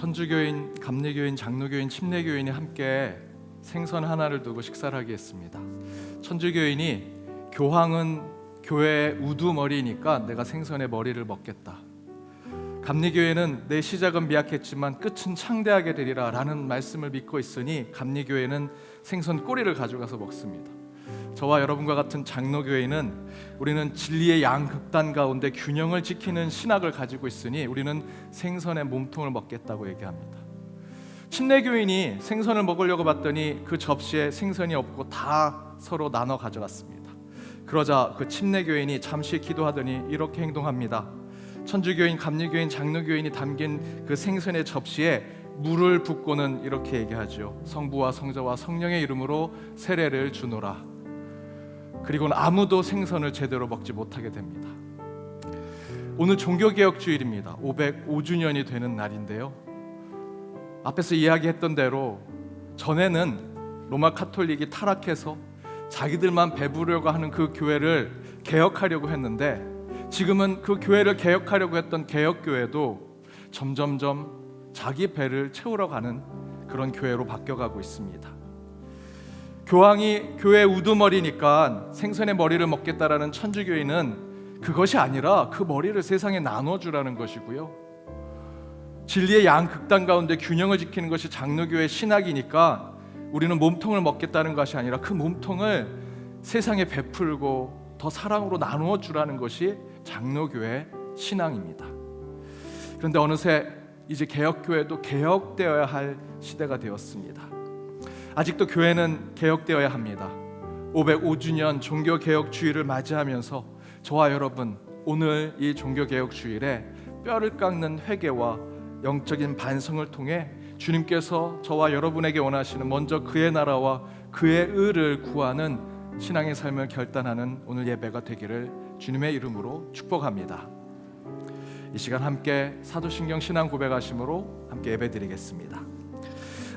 천주교인, 감리교인, 장로교인, 침례교인이 함께 생선 하나를 두고 식사를 하게 했습니다. 천주교인이 교황은 교회의 우두머리니까 내가 생선의 머리를 먹겠다. 감리교회는 내 시작은 미약했지만 끝은 창대하게 되리라 라는 말씀을 믿고 있으니 감리교회는 생선 꼬리를 가져가서 먹습니다. 저와 여러분과 같은 장로교회는 우리는 진리의 양극단 가운데 균형을 지키는 신학을 가지고 있으니 우리는 생선의 몸통을 먹겠다고 얘기합니다. 침례교인이 생선을 먹으려고 봤더니 그 접시에 생선이 없고 다 서로 나눠 가져갔습니다. 그러자 그 침례교인이 잠시 기도하더니 이렇게 행동합니다. 천주교인, 감리교인, 장로교인이 담긴 그 생선의 접시에 물을 붓고는 이렇게 얘기하죠. 성부와 성자와 성령의 이름으로 세례를 주노라. 그리고는 아무도 생선을 제대로 먹지 못하게 됩니다. 오늘 종교개혁주일입니다. 505주년이 되는 날인데요, 앞에서 이야기했던 대로 전에는 로마 카톨릭이 타락해서 자기들만 배부르려고 하는 그 교회를 개혁하려고 했는데, 지금은 그 교회를 개혁하려고 했던 개혁교회도 점점점 자기 배를 채우러 가는 그런 교회로 바뀌어가고 있습니다. 교황이 교회 우두머리니까 생선의 머리를 먹겠다라는 천주교인은 그것이 아니라 그 머리를 세상에 나눠주라는 것이고요, 진리의 양극단 가운데 균형을 지키는 것이 장로교의 신학이니까 우리는 몸통을 먹겠다는 것이 아니라 그 몸통을 세상에 베풀고 더 사랑으로 나누어 주라는 것이 장로교의 신앙입니다. 그런데 어느새 이제 개혁교회도 개혁되어야 할 시대가 되었습니다. 아직도 교회는 개혁되어야 합니다. 505주년 종교개혁주일을 맞이하면서 저와 여러분, 오늘 이 종교개혁주일에 뼈를 깎는 회개와 영적인 반성을 통해 주님께서 저와 여러분에게 원하시는 먼저 그의 나라와 그의 의를 구하는 신앙의 삶을 결단하는 오늘 예배가 되기를 주님의 이름으로 축복합니다. 이 시간 함께 사도신경 신앙 고백하심으로 함께 예배드리겠습니다.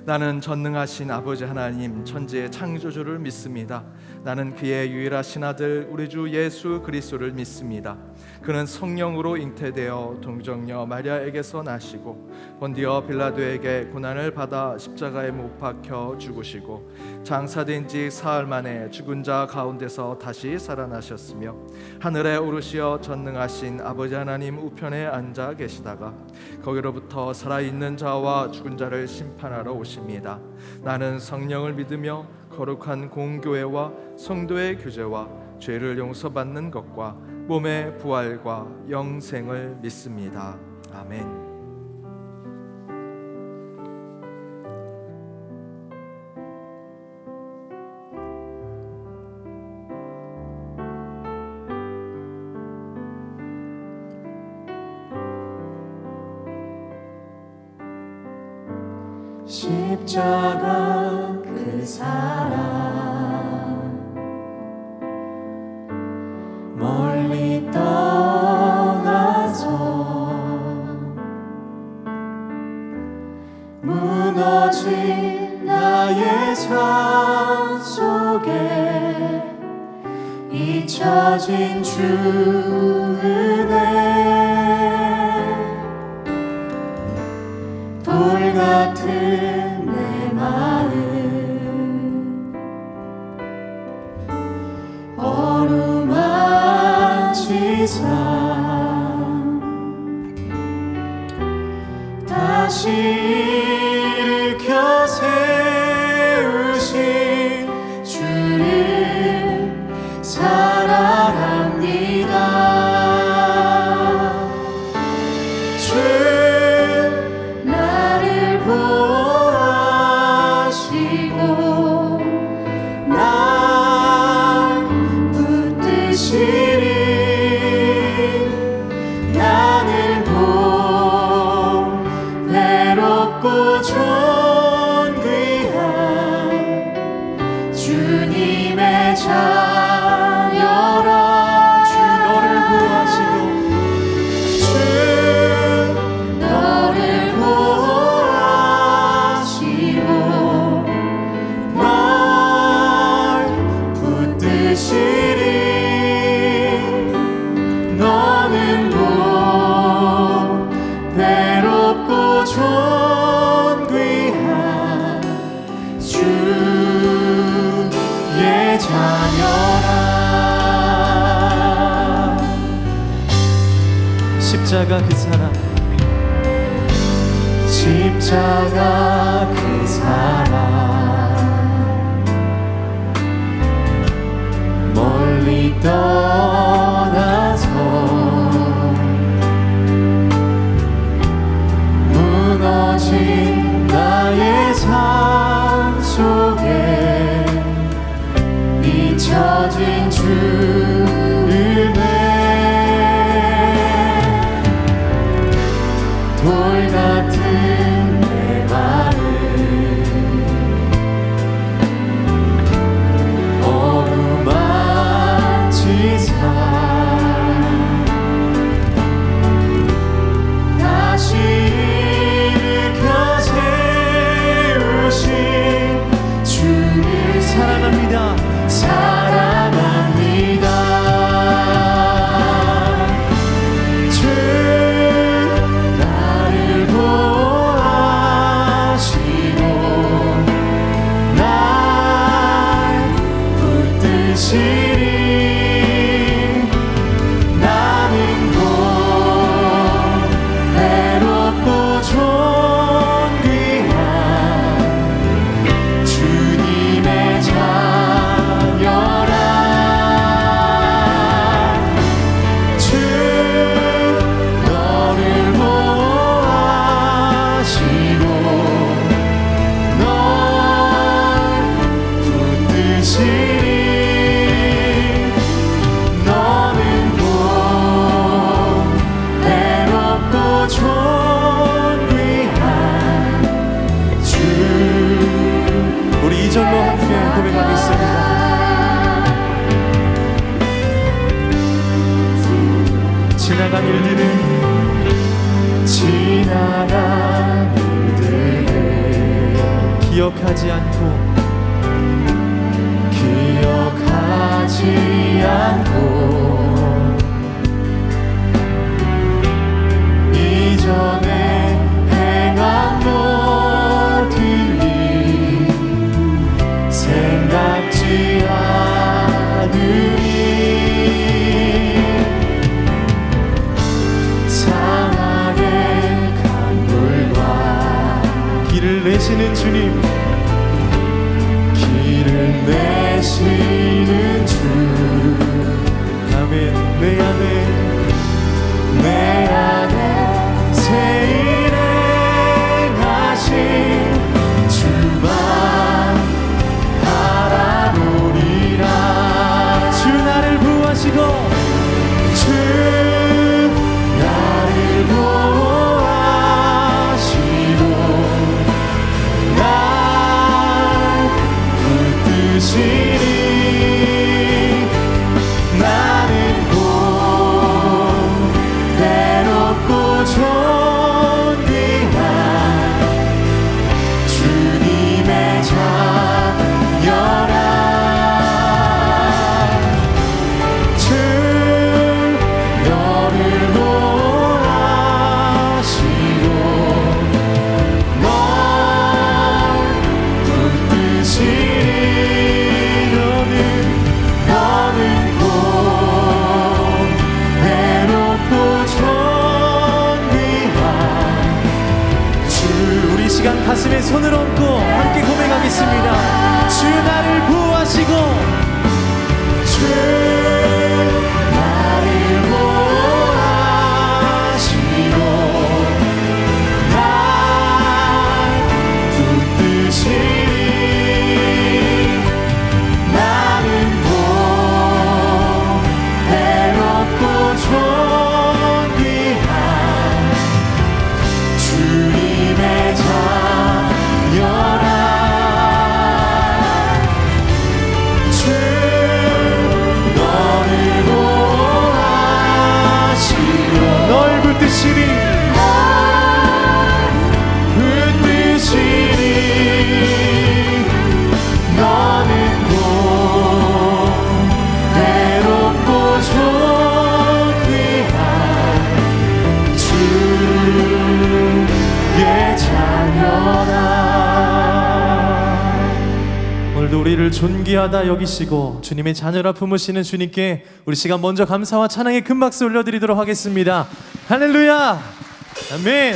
나는 전능하신 아버지 하나님 천지의 창조주를 믿습니다. 나는 그의 유일하신 아들 우리 주 예수 그리스도를 믿습니다. 그는 성령으로 잉태되어 동정녀 마리아에게서 나시고 본디어 빌라도에게 고난을 받아 십자가에 못 박혀 죽으시고 장사된 지 사흘 만에 죽은 자 가운데서 다시 살아나셨으며 하늘에 오르시어 전능하신 아버지 하나님 우편에 앉아 계시다가 거기로부터 살아있는 자와 죽은 자를 심판하러 오십니다. 나는 성령을 믿으며 거룩한 공교회와 성도의 교제와 죄를 용서받는 것과 몸의 부활과 영생을 믿습니다. 아멘. 십자가 그 사랑 멀리 떠나서 무너진 나의 삶 속에 잊혀진 주 은혜 돌 같은 내 마음 어루만지사 다시 일으켜 세우신 주를 사랑합니다. 주님의 자녀라 주 너를 구하시고 주 너를 구하시고 널 붙드시리 너는 곧 괴롭고 자녀라. 십자가 그 사랑, 십자가 그 사랑, 멀리 떠나서 무너진 나의 삶 속에 잊혀진 주 은혜, 돌 같은 내 마음 어루만지사 다시 일으켜 세우신 주를 사랑합니다. 사랑합니다. 주 나를 보호하시고 날 붙드시리. 나는 곧 외롭고 존귀한 주님의 자녀라. 주 너를 보호하시고 널 붙드시리. 너는 곧 외롭고 존귀한 주. 우리 2절로 함께 고백하겠습니다. 지나간 일들을 기억하지 않고 이전에 행한 모든 일 생각지 않으니 상하게 강물과 길을 내시는 주님, 길을 내시는 주. 아멘. 내 안에 새 일을 행하신 주만 바라보리라. 주 나를 구하시고 주 나를 보호하시고 날 붙드시리. 나는 곧 외롭고 존귀한 주님의 자녀라. 주 너를 보호하시고 널 붙드시리. 너는 곧 외롭고 존귀한 주. 우리 시간 가슴에 손을 얹고 함께 고백하겠습니다. 주 나를 보호하시고 주 나를 보호하시고 날 붙드시리. 나는 곧 외롭고 존귀한 주님의 자녀라. 주 너를 보호하시고 널 붙드시리. 너는 곧 외롭고 존귀한 주의 자녀라. 오늘도 오늘도 우리를 존귀하다 여기시고 주님의 자녀라 품으시는 주님께 우리 시간 먼저 감사와 찬양의 큰 박수 올려드리도록 하겠습니다. 할렐루야, 아멘.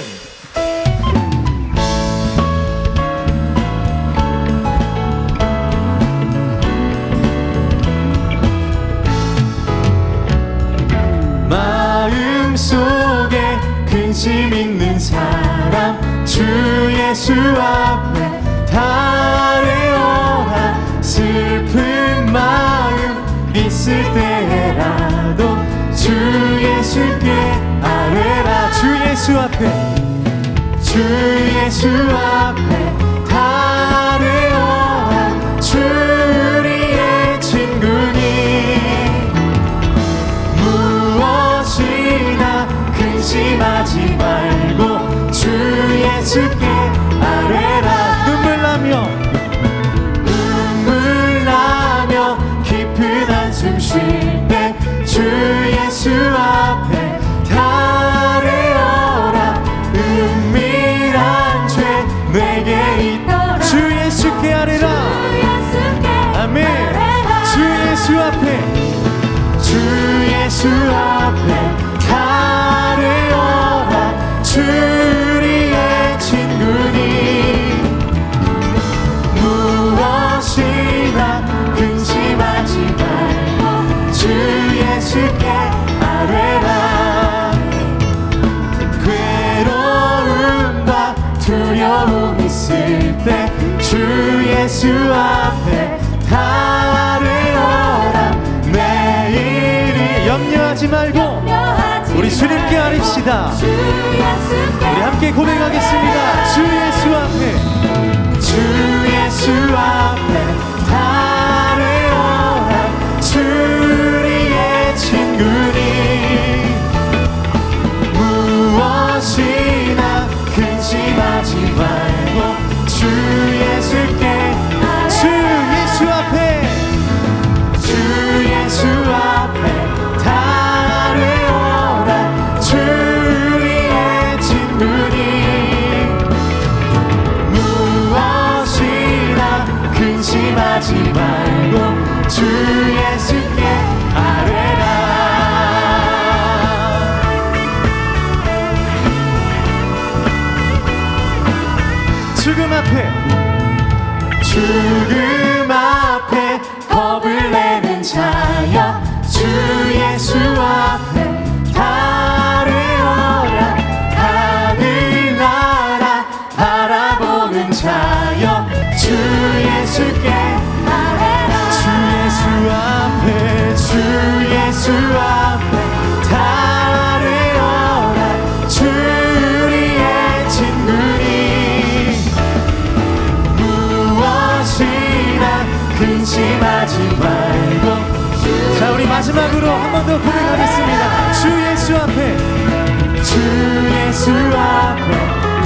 마음속에 근심 있는 사람 주 예수 앞에 달려라. 슬픈 마음 있을 때라도 주 예수께 아뢰라. 주 예수 앞에 달려라. 주 우리의 친구니 무엇이나 근심하지 말고 주 예수께 아뢰라. 눈물 나며 깊은 한숨 쉴 때 주 예수 앞에 달려라. 은밀한 죄 내게 있더라. 주 예수께 아뢰라. 아멘. 주 예수 앞에 달려라. 주 우리의 친구니 무엇이나 근심하지 말고 주 예수께 아뢰라. 괴로움과 두려움 있을 때 주 예수 앞에 달려라. 내일이 염려하지 말고 우리 주님께 아뢰시다. 우리 함께 고백하겠습니다. 주 예수 앞에 달려라. 주 우리의 친구니 무엇이나 근심하지 말고 주 예수께 주 예수 앞에 달려라. 주 우리의 친구니 무엇이나 근심하지 말고 주 예수께 아뢰라. 죽음 앞에 겁을 내는 자여 주 예수 앞에 달려라. 하늘나라 바라보는 자여 주 예수께 아뢰라. 주 예수 앞에 달려라. 주 우리의 친구니 근심하지 말고. 자, 우리 마지막으로 한 번 더 고백하겠습니다. 주 예수 앞에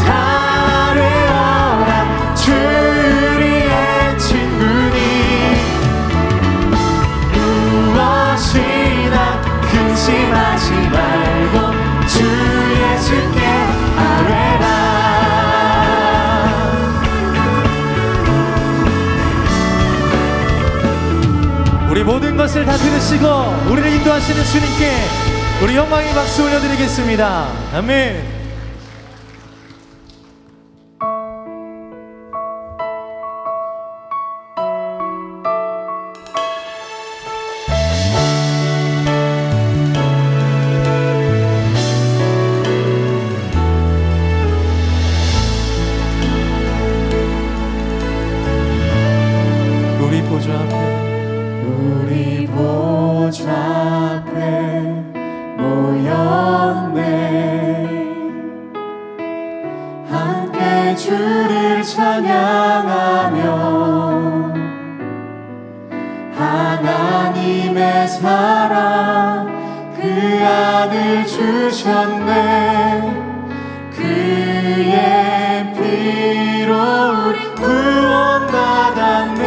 달려라. 주 우리의 친구니 무엇이나 근심하지 말고 주 예수께 아뢰라. 우리 모든 것을 다 들으시고 우리를 인도하시는 주님께 우리 영광의 박수 올려드리겠습니다. 아멘. 우리 보좌 앞에 모였네. 함께 주를 찬양하며 하나님의 사랑 그 아들 주셨네. 그의 피로 우리 구원받았네.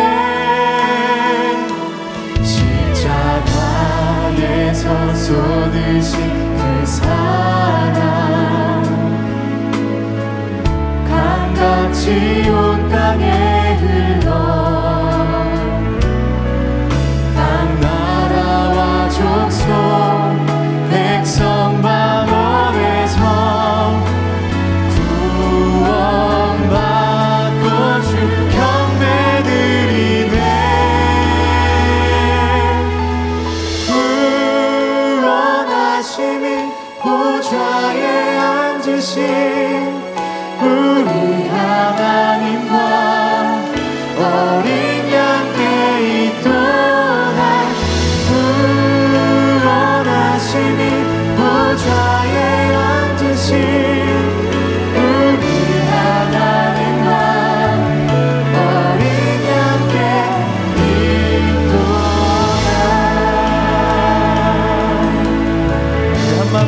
십자가에서 쏟으신 그 사랑 강같이 온 땅에 흘러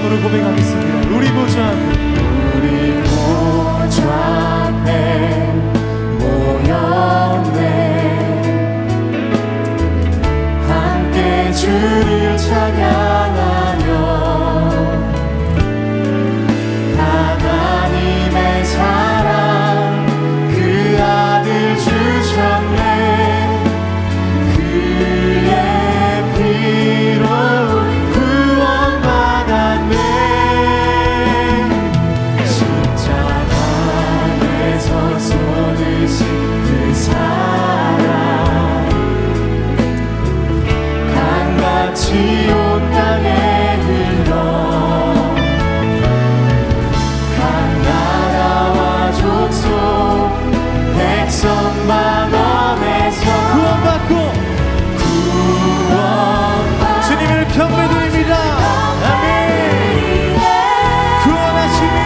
마음으로 고백하겠습니다. 우리 보좌 앞에 모였네. 함께 주를 찬양하며 하나님의 사랑 그 아들 주셨네. 그의 피로 구원받았네. 십자가에서 쏟으신 그 사랑 강같이 온 땅에 흘러 각 나라와 족속 백성 마음에서 구원받고 주님을 경배드립니다. 아멘. 구원하심이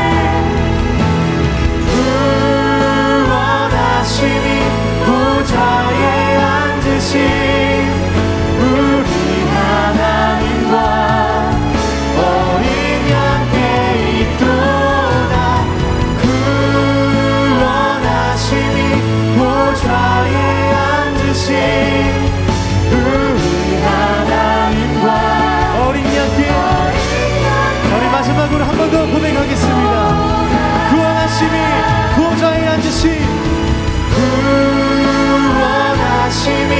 보좌에 앉으신 우리 하나님과 어린 양께 있도다. 구원하심이 보좌에 앉으신 우리 하나님과 어린 양께. 우리 마지막으로 한 번 더 고백하겠습니다. 구원하심이 보좌에 앉으신 구원하심이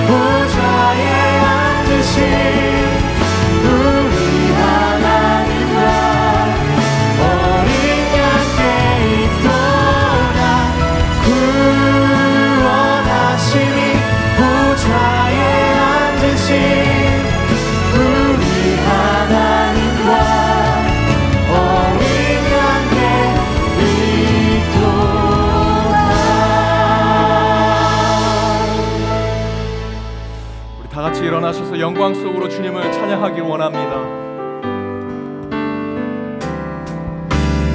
보좌에 앉으신 우리 하나님과 어린 양께 있도다. 구원하심이 보좌에 앉으신 우리 하나님과 어린 양께 있도다. 우리 다 같이 일어나셔서 영광 속으로 주님을 찬양하길 원합니다.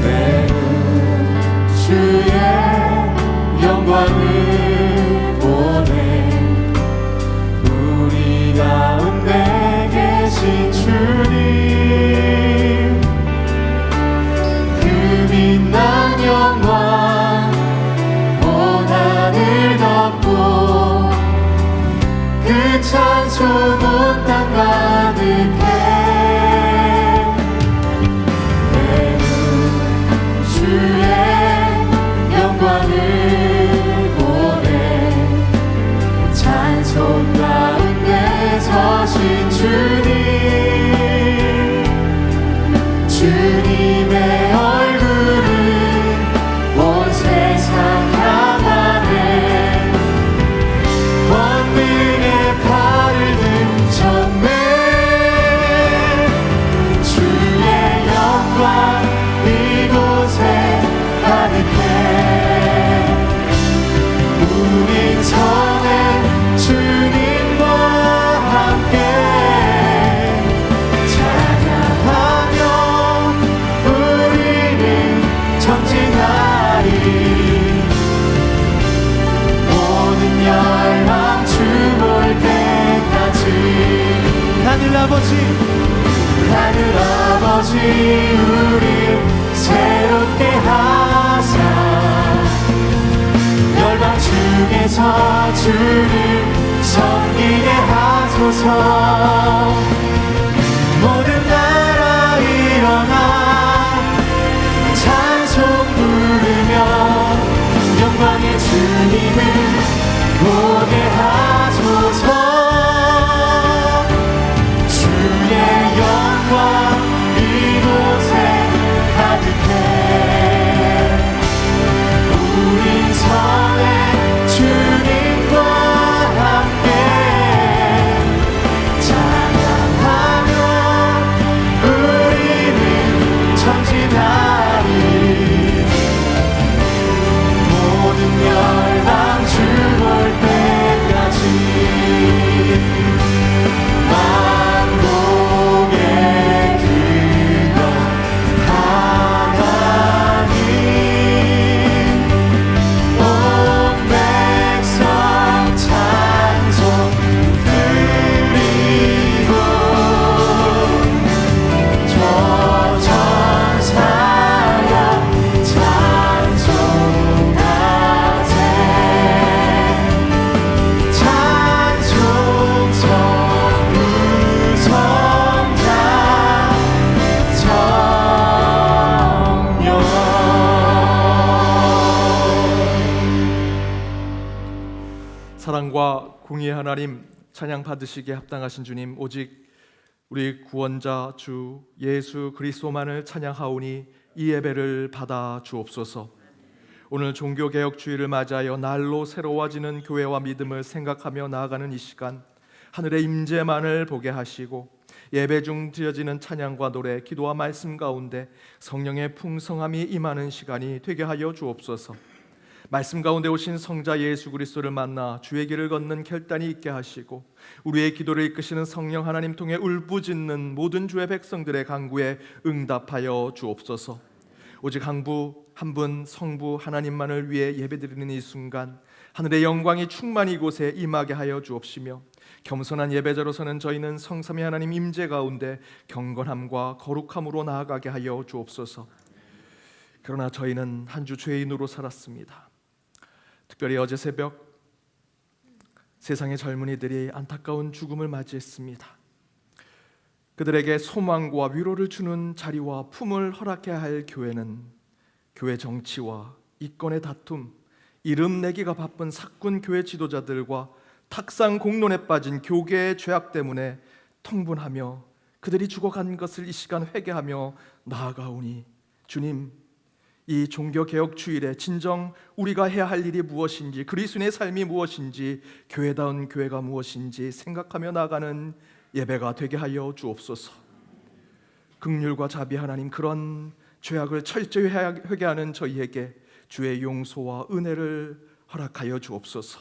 내 주의 영광을 보내. 우리 가운데 계신 주님 그 빛난 영광 온 하늘 덮고 그 찬송 온 땅 가득해. 내 눈 주의 영광을 보내. 찬송 가운데 서신 주님 주님의 얼굴을 온 세상 향하네. 권능의 팔을 드셨네. 주의 영광 이곳에 가득해. 우린 선해 주님과 함께 찬양하며 우리는 전진하리. 모든 열망 주 볼 때까지. 하늘 아버지 우리 새롭게 하사 열방 중에서 주를 섬기게 하소서. 모든 나라 일어나 찬송 부르며 영광의 주님을 보게 하소서. 주의 영광 이곳에 가득해. 우린 선해 주님과 함께 공의의 하나님, 찬양 받으시기에 합당하신 주님, 오직 우리 구원자 주 예수 그리스도만을 찬양하오니 이 예배를 받아 주옵소서. 오늘 종교개혁 주일을 맞이하여 날로 새로워지는 교회와 믿음을 생각하며 나아가는 이 시간, 하늘의 임재만을 보게 하시고 예배 중 드려지는 찬양과 노래, 기도와 말씀 가운데 성령의 풍성함이 임하는 시간이 되게 하여 주옵소서. 말씀 가운데 오신 성자 예수 그리스도를 만나 주의 길을 걷는 결단이 있게 하시고 우리의 기도를 이끄시는 성령 하나님 통해 울부짖는 모든 주의 백성들의 간구에 응답하여 주옵소서. 오직 강부 한 분 성부 하나님만을 위해 예배드리는 이 순간 하늘의 영광이 충만히 이곳에 임하게 하여 주옵시며 겸손한 예배자로서는 저희는 성삼위 하나님 임재 가운데 경건함과 거룩함으로 나아가게 하여 주옵소서. 그러나 저희는 한 주 죄인으로 살았습니다. 특별히 어제 새벽 세상의 젊은이들이 안타까운 죽음을 맞이했습니다. 그들에게 소망과 위로를 주는 자리와 품을 허락해야 할 교회는 교회 정치와 이권의 다툼, 이름 내기가 바쁜 사꾼 교회 지도자들과 탁상 공론에 빠진 교계의 죄악 때문에 통분하며 그들이 죽어간 것을 이 시간 회개하며 나아가오니 주님, 이 종교개혁 주일에 진정 우리가 해야 할 일이 무엇인지, 그리스도인의 삶이 무엇인지, 교회다운 교회가 무엇인지 생각하며 나아가는 예배가 되게 하여 주옵소서. 긍휼과 자비 하나님, 그런 죄악을 철저히 회개하는 저희에게 주의 용서와 은혜를 허락하여 주옵소서.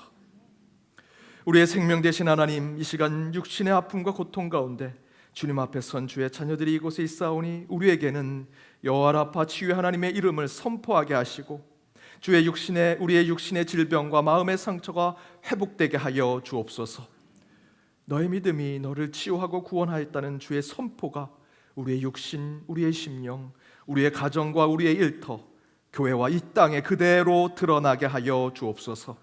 우리의 생명 되신 하나님, 이 시간 육신의 아픔과 고통 가운데 주님 앞에 선 주의 자녀들이 이곳에 있사오니 우리에게는 여호와라파 치유의 하나님의 이름을 선포하게 하시고 우리의 육신의 질병과 마음의 상처가 회복되게 하여 주옵소서. 너의 믿음이 너를 치유하고 구원하였다는 주의 선포가 우리의 육신, 우리의 심령, 우리의 가정과 우리의 일터, 교회와 이 땅에 그대로 드러나게 하여 주옵소서.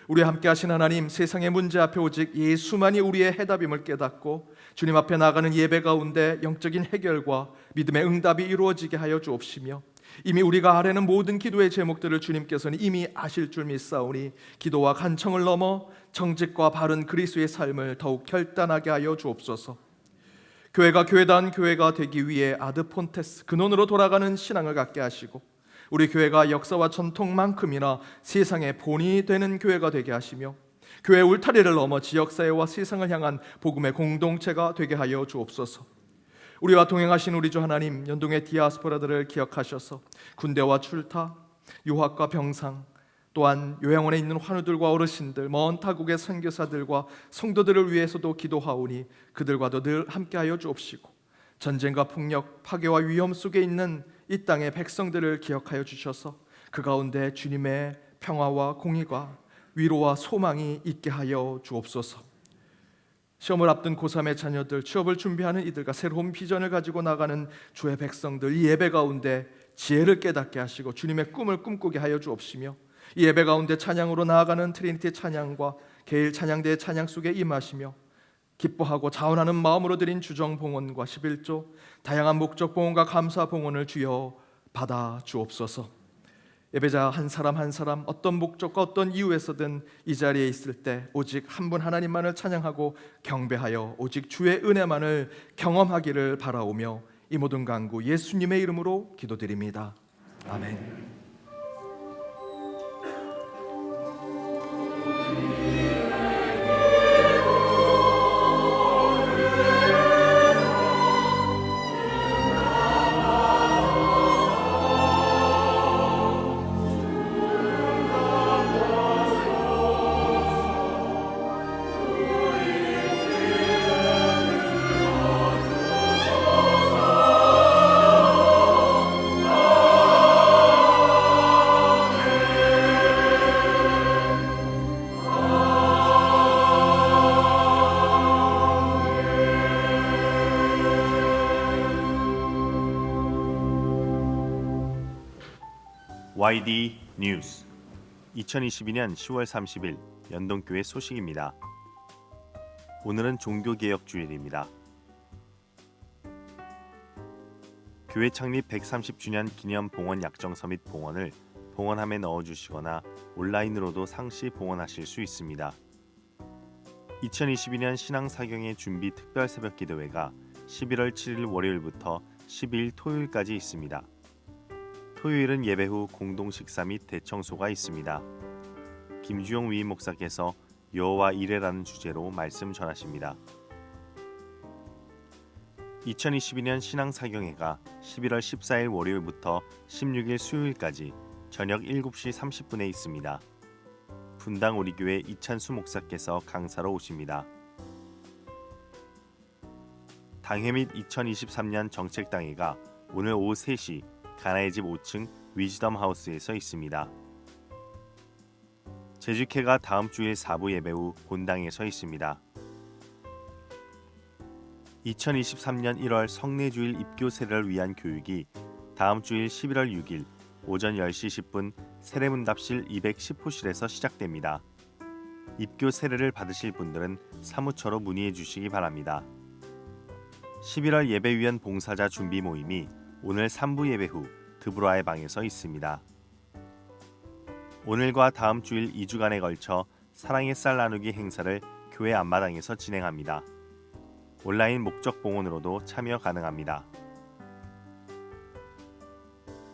우리 함께 하신 하나님, 세상의 문제 앞에 오직 예수만이 우리의 해답임을 깨닫고 주님 앞에 나가는 예배 가운데 영적인 해결과 믿음의 응답이 이루어지게 하여 주옵시며 이미 우리가 아뢰는 모든 기도의 제목들을 주님께서는 이미 아실 줄 믿사오니 기도와 간청을 넘어 정직과 바른 그리스도의 삶을 더욱 결단하게 하여 주옵소서. 교회가 교회다운 교회가 되기 위해 아드폰테스 근원으로 돌아가는 신앙을 갖게 하시고 우리 교회가 역사와 전통만큼이나 세상의 본이 되는 교회가 되게 하시며 교회 울타리를 넘어 지역사회와 세상을 향한 복음의 공동체가 되게 하여 주옵소서. 우리와 동행하신 우리 주 하나님, 연동의 디아스포라들을 기억하셔서 군대와 출타, 유학과 병상, 또한 요양원에 있는 환우들과 어르신들, 먼 타국의 선교사들과 성도들을 위해서도 기도하오니 그들과도 늘 함께하여 주옵시고 전쟁과 폭력, 파괴와 위험 속에 있는 이 땅의 백성들을 기억하여 주셔서 그 가운데 주님의 평화와 공의가 위로와 소망이 있게 하여 주옵소서. 시험을 앞둔 고3의 자녀들, 취업을 준비하는 이들과 새로운 비전을 가지고 나가는 주의 백성들, 이 예배 가운데 지혜를 깨닫게 하시고 주님의 꿈을 꿈꾸게 하여 주옵시며 이 예배 가운데 찬양으로 나아가는 트리니티 찬양과 개일 찬양대의 찬양 속에 임하시며 기뻐하고 자원하는 마음으로 드린 주정 봉헌과 11조, 다양한 목적 봉헌과 감사 봉헌을 주여 받아 주옵소서. 예배자 한 사람 한 사람 어떤 목적과 어떤 이유에서든 이 자리에 있을 때 오직 한 분 하나님만을 찬양하고 경배하여 오직 주의 은혜만을 경험하기를 바라오며 이 모든 간구 예수님의 이름으로 기도드립니다. 아멘. YD 뉴스 2022년 10월 30일 연동교회 소식입니다. 오늘은 종교개혁 주일입니다. 교회 창립 130주년 기념 봉헌 약정서 및 봉헌을 봉헌함에 넣어주시거나 온라인으로도 상시 봉헌하실 수 있습니다. 2022년 신앙사경의 준비 특별 새벽 기도회가 11월 7일 월요일부터 12일 토요일까지 있습니다. 토요일은 예배 후 공동 식사 및 대청소가 있습니다. 김주용 위임 목사께서 여호와 이레라는 주제로 말씀 전하십니다. 2022년 신앙사경회가 11월 14일 월요일부터 16일 수요일까지 저녁 7시 30분에 있습니다. 분당 우리교회 이찬수 목사께서 강사로 오십니다. 당회 및 2023년 정책당회가 오늘 오후 3시 가나의 집 5층 위즈덤 하우스에서 있습니다. 제주캐가 다음 주일 4부 예배 후 본당에서 있습니다. 2023년 1월 성례주일 입교 세례를 위한 교육이 다음 주일 11월 6일 오전 10시 10분 세례문답실 210호실에서 시작됩니다. 입교 세례를 받으실 분들은 사무처로 문의해 주시기 바랍니다. 11월 예배위원 봉사자 준비 모임이 오늘 3부 예배 후 드브라의 방에서 있습니다. 오늘과 다음 주일 2주간에 걸쳐 사랑의 쌀 나누기 행사를 교회 앞마당에서 진행합니다. 온라인 목적 봉헌으로도 참여 가능합니다.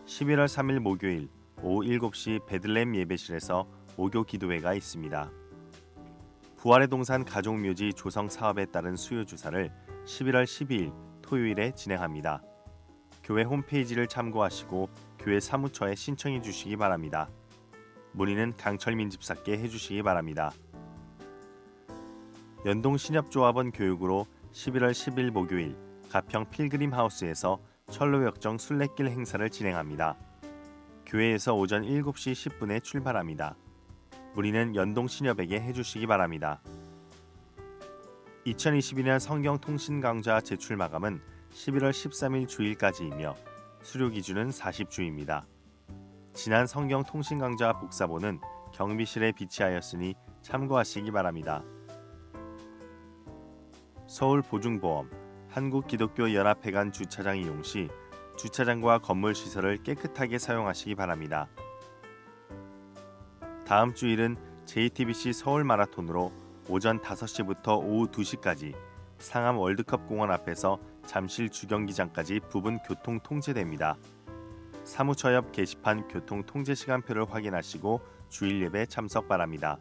11월 3일 목요일 오후 7시 베들레헴 예배실에서 오교 기도회가 있습니다. 부활의 동산 가족묘지 조성 사업에 따른 수요 주사를 11월 12일 토요일에 진행합니다. 교회 홈페이지를 참고하시고 교회 사무처에 신청해 주시기 바랍니다. 문의는 강철민 집사께 해주시기 바랍니다. 연동 신협조합원 교육으로 11월 10일 목요일 가평 필그림 하우스에서 철로역정 순례길 행사를 진행합니다. 교회에서 오전 7시 10분에 출발합니다. 문의는 연동 신협에게 해주시기 바랍니다. 2022년 성경 통신 강좌 제출 마감은 11월 13일 주일까지이며 수료 기준은 40주입니다. 지난 성경 통신 강좌 복사본은 경비실에 비치하였으니 참고하시기 바랍니다. 서울 보증보험 한국기독교연합회관 주차장 이용 시 주차장과 건물 시설을 깨끗하게 사용하시기 바랍니다. 다음 주일은 JTBC 서울 마라톤으로 오전 5시부터 오후 2시까지 상암 월드컵 공원 앞에서 잠실 주경기장까지 부분 교통 통제됩니다. 사무처 옆 게시판 교통 통제 시간표를 확인하시고 주일 예배 참석 바랍니다.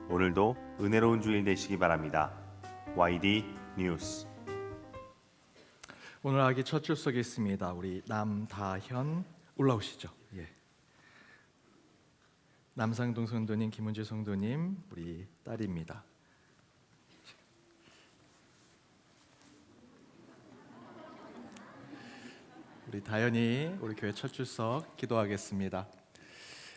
오늘도 은혜로운 주일 되시기 바랍니다. YD 뉴스. 오늘 아기 첫 출석에 있습니다. 우리 남다현 올라오시죠. 예. 남상동 성도님, 김은주 성도님, 우리 딸입니다. 우리 다현이 우리 교회 첫 출석 기도하겠습니다.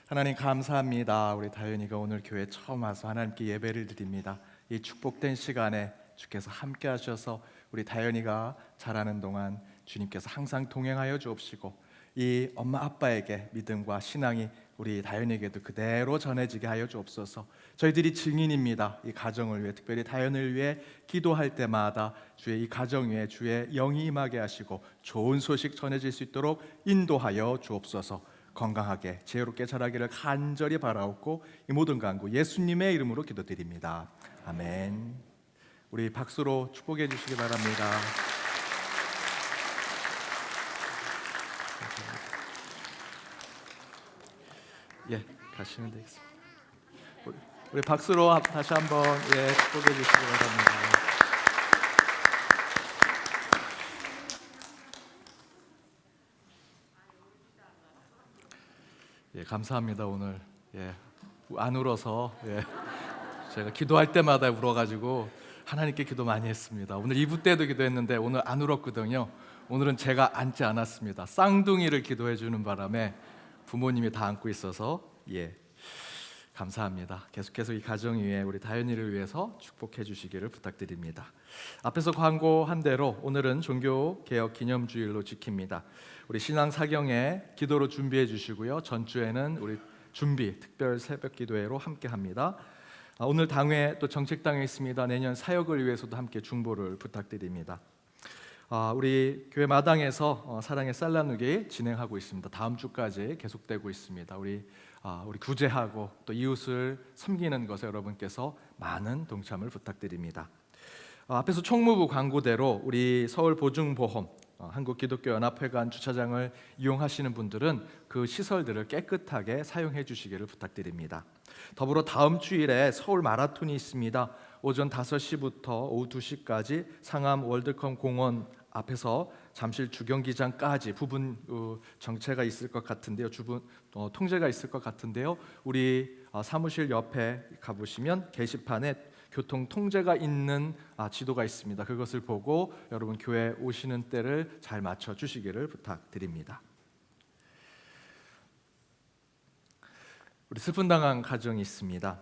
하나님 감사합니다. 우리 다현이가 오늘 교회 처음 와서 하나님께 예배를 드립니다. 이 축복된 시간에 주께서 함께 하셔서 우리 다현이가 자라는 동안 주님께서 항상 동행하여 주옵시고 이 엄마 아빠에게 믿음과 신앙이 우리 다현에게도 그대로 전해지게 하여 주옵소서. 저희들이 증인입니다. 이 가정을 위해, 특별히 다현을 위해 기도할 때마다 주의 이 가정 위에 주의 영이 임하게 하시고 좋은 소식 전해질 수 있도록 인도하여 주옵소서. 건강하게 지혜롭게 자라기를 간절히 바라옵고 이 모든 간구 예수님의 이름으로 기도드립니다. 아멘. 우리 박수로 축복해 주시기 바랍니다. 예, 가시면 되겠습니다. 우리 박수로 다시 한번 축복해 주시기 바랍니다. 예, 감사합니다. 오늘 안 울어서 제가 기도할 때마다 울어가지고 하나님께 기도 많이 했습니다. 오늘 2부 때도 기도했는데 오늘 안 울었거든요. 오늘은 제가 앉지 않았습니다. 쌍둥이를 기도해 주는 바람에 부모님이 다 안고 있어서 감사합니다. 계속해서 이 가정 위에 우리 다현이를 위해서 축복해 주시기를 부탁드립니다. 앞에서 광고한 대로 오늘은 종교개혁 기념주일로 지킵니다. 우리 신앙사경에 기도로 준비해 주시고요. 전주에는 우리 준비 특별 새벽 기도회로 함께합니다. 오늘 당회 또 정책당회 있습니다. 내년 사역을 위해서도 함께 중보를 부탁드립니다. 우리 교회 마당에서 사랑의 쌀 나누기 진행하고 있습니다. 다음 주까지 계속되고 있습니다. 우리 우리 구제하고 또 이웃을 섬기는 것에 여러분께서 많은 동참을 부탁드립니다. 앞에서 총무부 광고대로 우리 서울 보증보험 한국기독교연합회관 주차장을 이용하시는 분들은 그 시설들을 깨끗하게 사용해 주시기를 부탁드립니다. 더불어 다음 주일에 서울 마라톤이 있습니다. 오전 5시부터 오후 2시까지 상암 월드컵 공원 앞에서 잠실 주경기장까지 부분 정체가 있을 것 같은데요. 통제가 있을 것 같은데요. 우리 사무실 옆에 가보시면 게시판에 교통 통제가 있는 지도가 있습니다. 그것을 보고 여러분 교회 오시는 때를 잘 맞춰 주시기를 부탁드립니다. 우리 슬픈 당한 가정이 있습니다.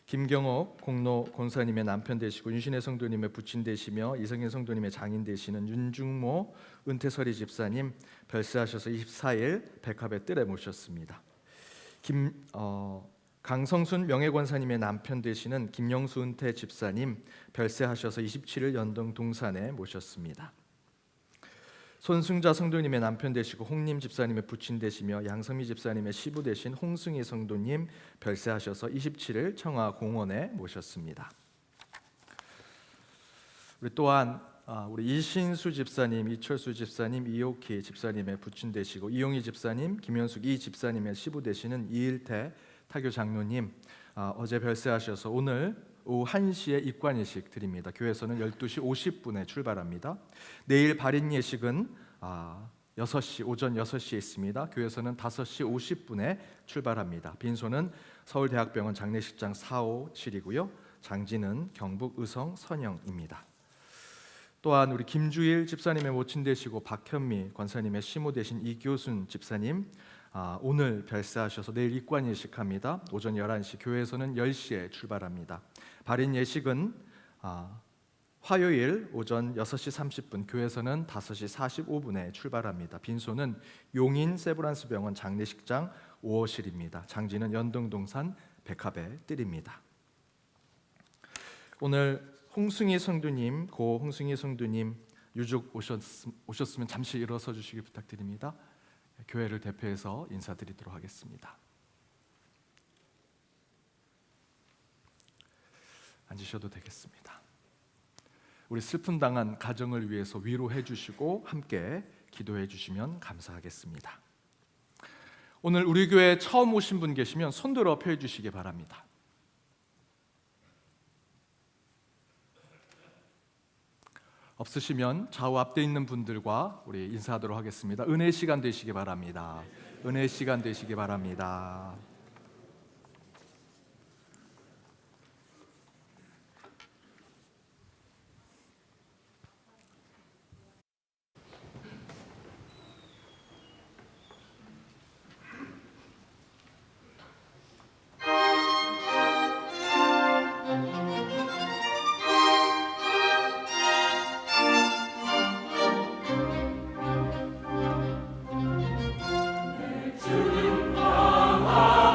김경옥 공로 권사님의 남편 되시고 윤신혜 성도님의 부친 되시며 이성인 성도님의 장인 되시는 윤중모 은퇴설이 집사님 별세하셔서 24일 백합의 뜰에 모셨습니다. 강성순 명예권사님의 남편 되시는 김영수 은퇴 집사님 별세하셔서 27일 연동 동산에 모셨습니다. 손승자 성도님의 남편 되시고 홍림 집사님의 부친 되시며 양성미 집사님의 시부 되신 홍승희 성도님 별세하셔서 27일 청하 공원에 모셨습니다. 우리 또한 우리 이신수 집사님, 이철수 집사님, 이옥희 집사님의 부친 되시고 이용희 집사님, 김현숙 이 집사님의 시부 되시는 이일태 타교 장로님 어제 별세하셔서 오늘 오후 1시에 입관예식 드립니다. 교회에서는 12시 50분에 출발합니다. 내일 발인 예식은 6시 오전 6시에 있습니다. 교회에서는 5시 50분에 출발합니다. 빈소는 서울대학병원 장례식장 457이고요. 장지는 경북 의성 선영입니다. 또한 우리 김주일 집사님의 모친 되시고 박현미 권사님의 시모 되신 이교순 집사님 오늘 별세하셔서 내일 입관 예식합니다. 오전 11시 교회에서는 10시에 출발합니다. 발인 예식은 화요일 오전 6시 30분 교회에서는 5시 45분에 출발합니다. 빈소는 용인 세브란스 병원 장례식장 5호실입니다. 장지는 연동동산 백합의 뜰입니다. 오늘 홍승희 성도님, 고 홍승희 성도님 유족 오셨으면 잠시 일어서 주시기 부탁드립니다. 교회를 대표해서 인사드리도록 하겠습니다. 앉으셔도 되겠습니다. 우리 슬픔 당한 가정을 위해서 위로해 주시고 함께 기도해 주시면 감사하겠습니다. 오늘 우리 교회에 처음 오신 분 계시면 손들어 펴 주시기 바랍니다. 없으시면 좌우 앞에 있는 분들과 우리 인사하도록 하겠습니다. 은혜 시간 되시기 바랍니다. 은혜 시간 되시기 바랍니다. 주님 강하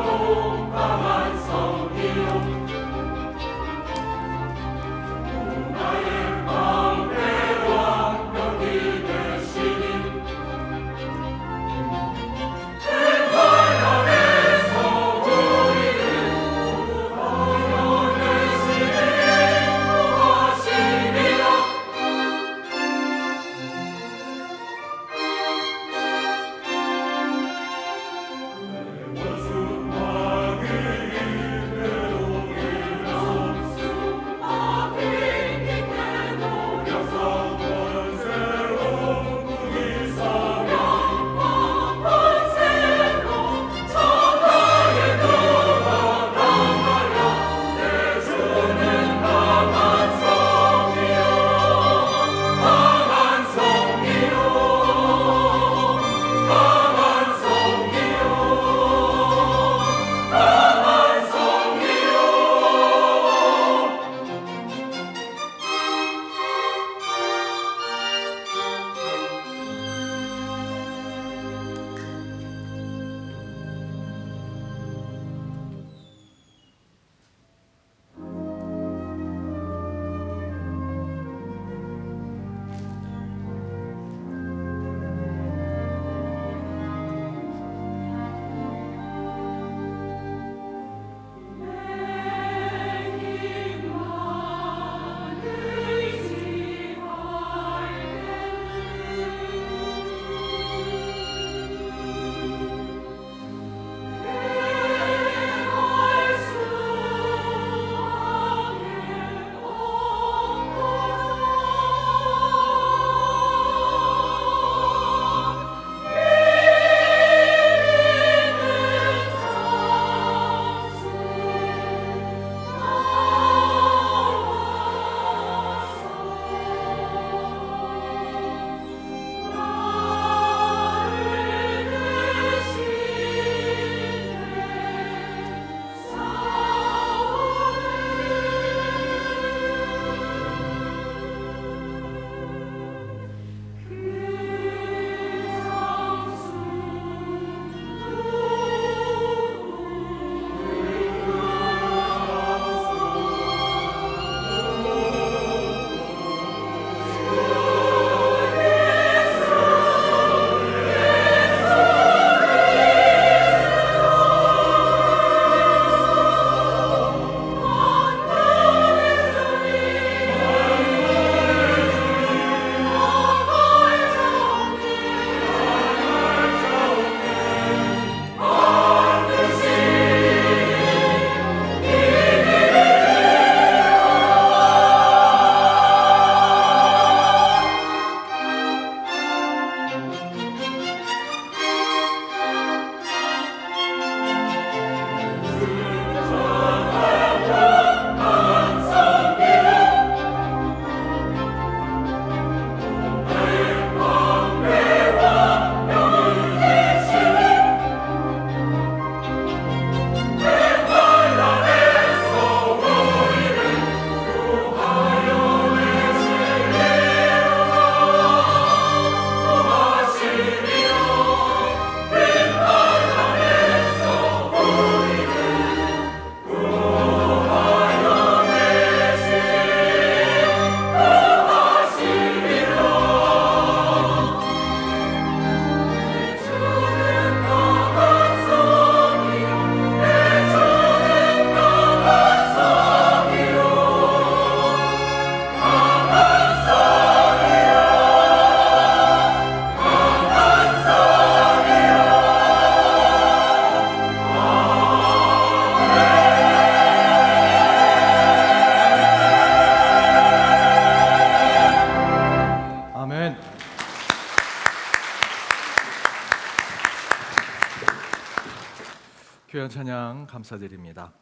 감사드립니다.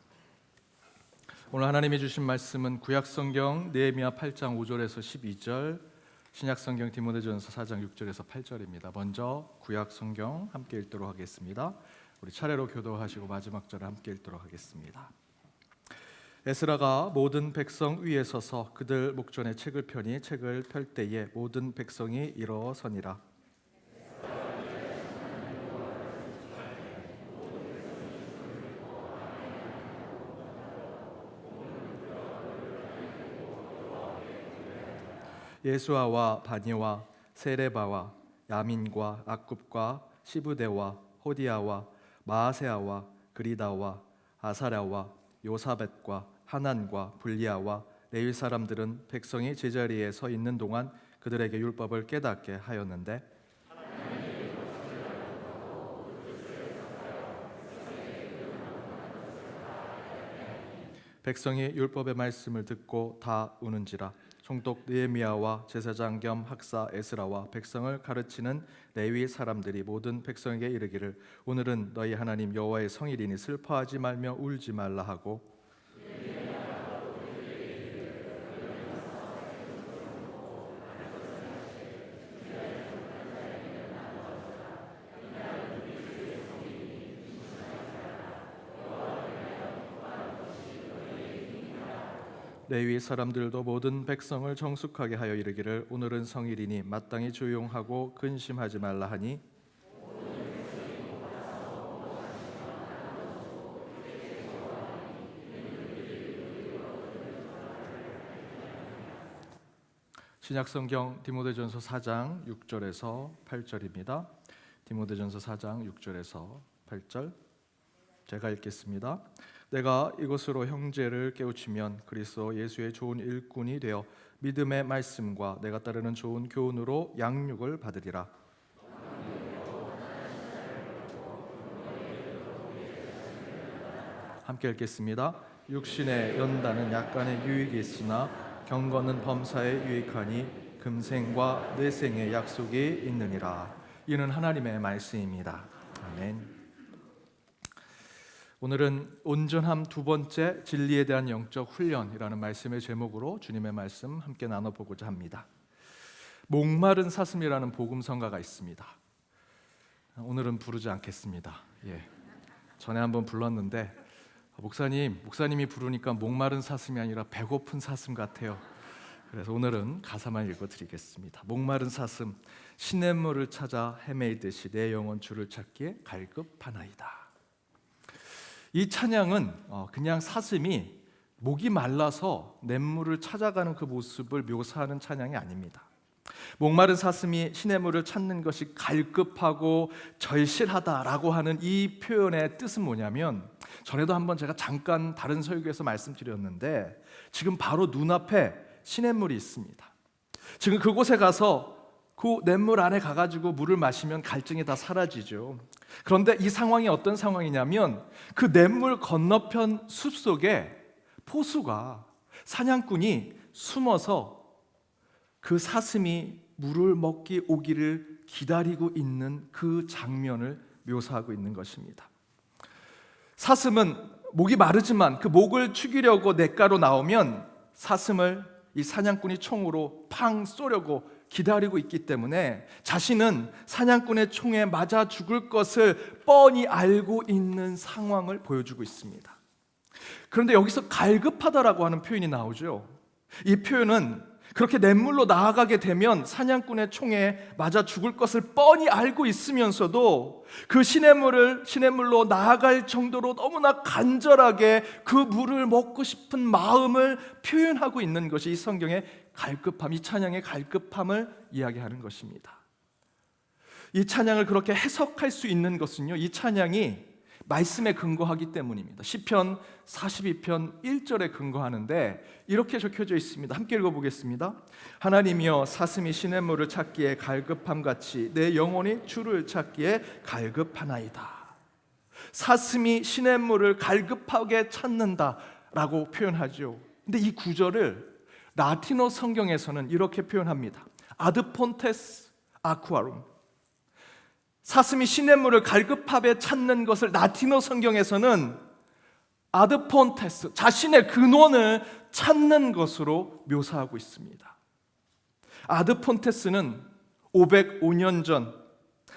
오늘 하나님이 주신 말씀은 구약성경 느헤미야 8장 5절에서 12절, 신약성경 디모데전서 4장 6절에서 8절입니다. 먼저 구약성경 함께 읽도록 하겠습니다. 우리 차례로 교도하시고 마지막 절을 함께 읽도록 하겠습니다. 에스라가 모든 백성 위에 서서 그들 목전에 책을 펴니 책을 펼 때에 모든 백성이 일어서니라. 예수아와 바니와 세레바와 야민과 악굽과 시브데와 호디아와 마아세아와 그리다와 아사랴와 요사벳과 하난과 불리아와 레위 사람들은 백성이 제자리에 서 있는 동안 그들에게 율법을 깨닫게 하였는데 백성이 율법의 말씀을 듣고 다 우는지라. 총독 느헤미야와 제사장 겸 학사 에스라와 백성을 가르치는 레위 사람들이 모든 백성에게 이르기를 오늘은 너희 하나님 여호와의 성일이니 슬퍼하지 말며 울지 말라 하고 레위 사람들도 모든 백성을 정숙하게 하여 이르기를 오늘은 성일이니 마땅히 조용하고 근심하지 말라 하니 신약성경 디모데전서 4장 6절에서 8절입니다. 디모데전서 4장 6절에서 8절 제가 읽겠습니다. 내가 이것으로 형제를 깨우치면 그리스도 예수의 좋은 일꾼이 되어 믿음의 말씀과 내가 따르는 좋은 교훈으로 양육을 받으리라. 함께 읽겠습니다. 육신의 연단은 약간의 유익이 있으나 경건은 범사에 유익하니 금생과 내생의 약속이 있느니라. 이는 하나님의 말씀입니다. 아멘. 오늘은 온전함 두 번째 진리에 대한 영적 훈련이라는 말씀의 제목으로 주님의 말씀 함께 나눠보고자 합니다. 목마른 사슴이라는 복음성가가 있습니다. 오늘은 부르지 않겠습니다. 전에 한번 불렀는데 목사님이 부르니까 목마른 사슴이 아니라 배고픈 사슴 같아요. 그래서 오늘은 가사만 읽어드리겠습니다. 목마른 사슴 시냇물을 찾아 헤매이듯이 내 영혼 주를 찾기에 갈급하나이다. 이 찬양은 그냥 사슴이 목이 말라서 냇물을 찾아가는 그 모습을 묘사하는 찬양이 아닙니다. 목마른 사슴이 시냇물을 찾는 것이 갈급하고 절실하다라고 하는 이 표현의 뜻은 뭐냐면 전에도 한번 제가 잠깐 다른 설교에서 말씀드렸는데 지금 바로 눈앞에 시냇물이 있습니다. 지금 그곳에 가서 그 냇물 안에 가가지고 물을 마시면 갈증이 다 사라지죠. 그런데 이 상황이 어떤 상황이냐면 그 냇물 건너편 숲속에 포수가 사냥꾼이 숨어서 그 사슴이 물을 먹기 오기를 기다리고 있는 그 장면을 묘사하고 있는 것입니다. 사슴은 목이 마르지만 그 목을 축이려고 냇가로 나오면 사슴을 이 사냥꾼이 총으로 팡 쏘려고 기다리고 있기 때문에 자신은 사냥꾼의 총에 맞아 죽을 것을 뻔히 알고 있는 상황을 보여주고 있습니다. 그런데 여기서 갈급하다라고 하는 표현이 나오죠. 이 표현은 그렇게 냇물로 나아가게 되면 사냥꾼의 총에 맞아 죽을 것을 뻔히 알고 있으면서도 그 시냇물로 나아갈 정도로 너무나 간절하게 그 물을 먹고 싶은 마음을 표현하고 있는 것이 이 성경의 갈급함, 이 찬양의 갈급함을 이야기하는 것입니다. 이 찬양을 그렇게 해석할 수 있는 것은요, 이 찬양이 말씀에 근거하기 때문입니다. 시편 42편 1절에 근거하는데 이렇게 적혀져 있습니다. 함께 읽어보겠습니다. 하나님이여 사슴이 시냇물을 찾기에 갈급함같이 내 영혼이 주를 찾기에 갈급하나이다. 사슴이 시냇물을 갈급하게 찾는다라고 표현하죠. 근데 이 구절을 라틴어 성경에서는 이렇게 표현합니다. 아드폰테스 아쿠아룸. 사슴이 시냇물을 갈급하게 찾는 것을 라틴어 성경에서는 아드폰테스, 자신의 근원을 찾는 것으로 묘사하고 있습니다. 아드폰테스는 505년 전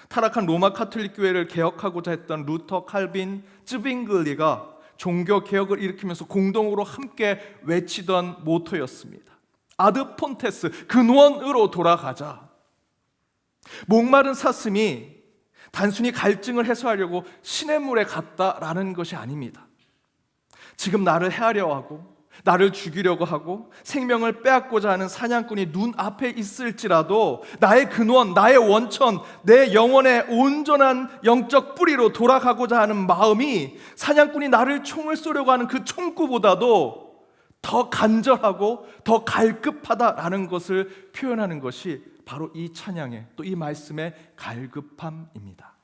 타락한 로마 카톨릭 교회를 개혁하고자 했던 루터, 칼빈, 쯔빙글리가 종교 개혁을 일으키면서 공동으로 함께 외치던 모토였습니다. 아드폰테스, 근원으로 돌아가자. 목마른 사슴이 단순히 갈증을 해소하려고 시냇물에 갔다라는 것이 아닙니다. 지금 나를 해하려 하고 나를 죽이려고 하고 생명을 빼앗고자 하는 사냥꾼이 눈앞에 있을지라도 나의 근원, 나의 원천, 내 영혼의 온전한 영적 뿌리로 돌아가고자 하는 마음이 사냥꾼이 나를 총을 쏘려고 하는 그 총구보다도 더 간절하고 더 갈급하다라는 것을 표현하는 것이 바로 이 찬양의, 또 이 말씀의 갈급함입니다.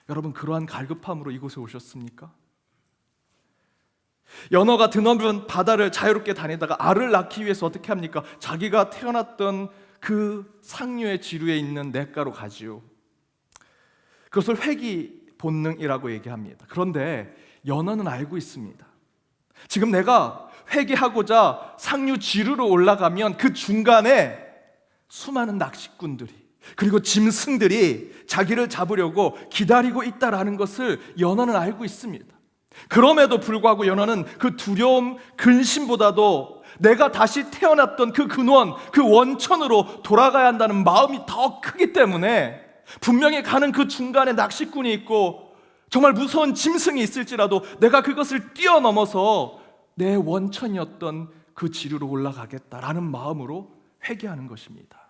여러분, 그러한 갈급함으로 이곳에 오셨습니까? 연어가 드넓은 바다를 자유롭게 다니다가 알을 낳기 위해서 어떻게 합니까? 자기가 태어났던 그 상류의 지류에 있는 냇가로 가지요. 그것을 회귀 본능이라고 얘기합니다. 그런데 연어는 알고 있습니다. 지금 내가 회귀하고자 상류 지류로 올라가면 그 중간에 수많은 낚시꾼들이, 그리고 짐승들이 자기를 잡으려고 기다리고 있다라는 것을 연어는 알고 있습니다. 그럼에도 불구하고 연어는 그 두려움, 근심보다도 내가 다시 태어났던 그 근원, 그 원천으로 돌아가야 한다는 마음이 더 크기 때문에 분명히 가는 그 중간에 낚시꾼이 있고 정말 무서운 짐승이 있을지라도 내가 그것을 뛰어넘어서 내 원천이었던 그 지류로 올라가겠다라는 마음으로 회개하는 것입니다.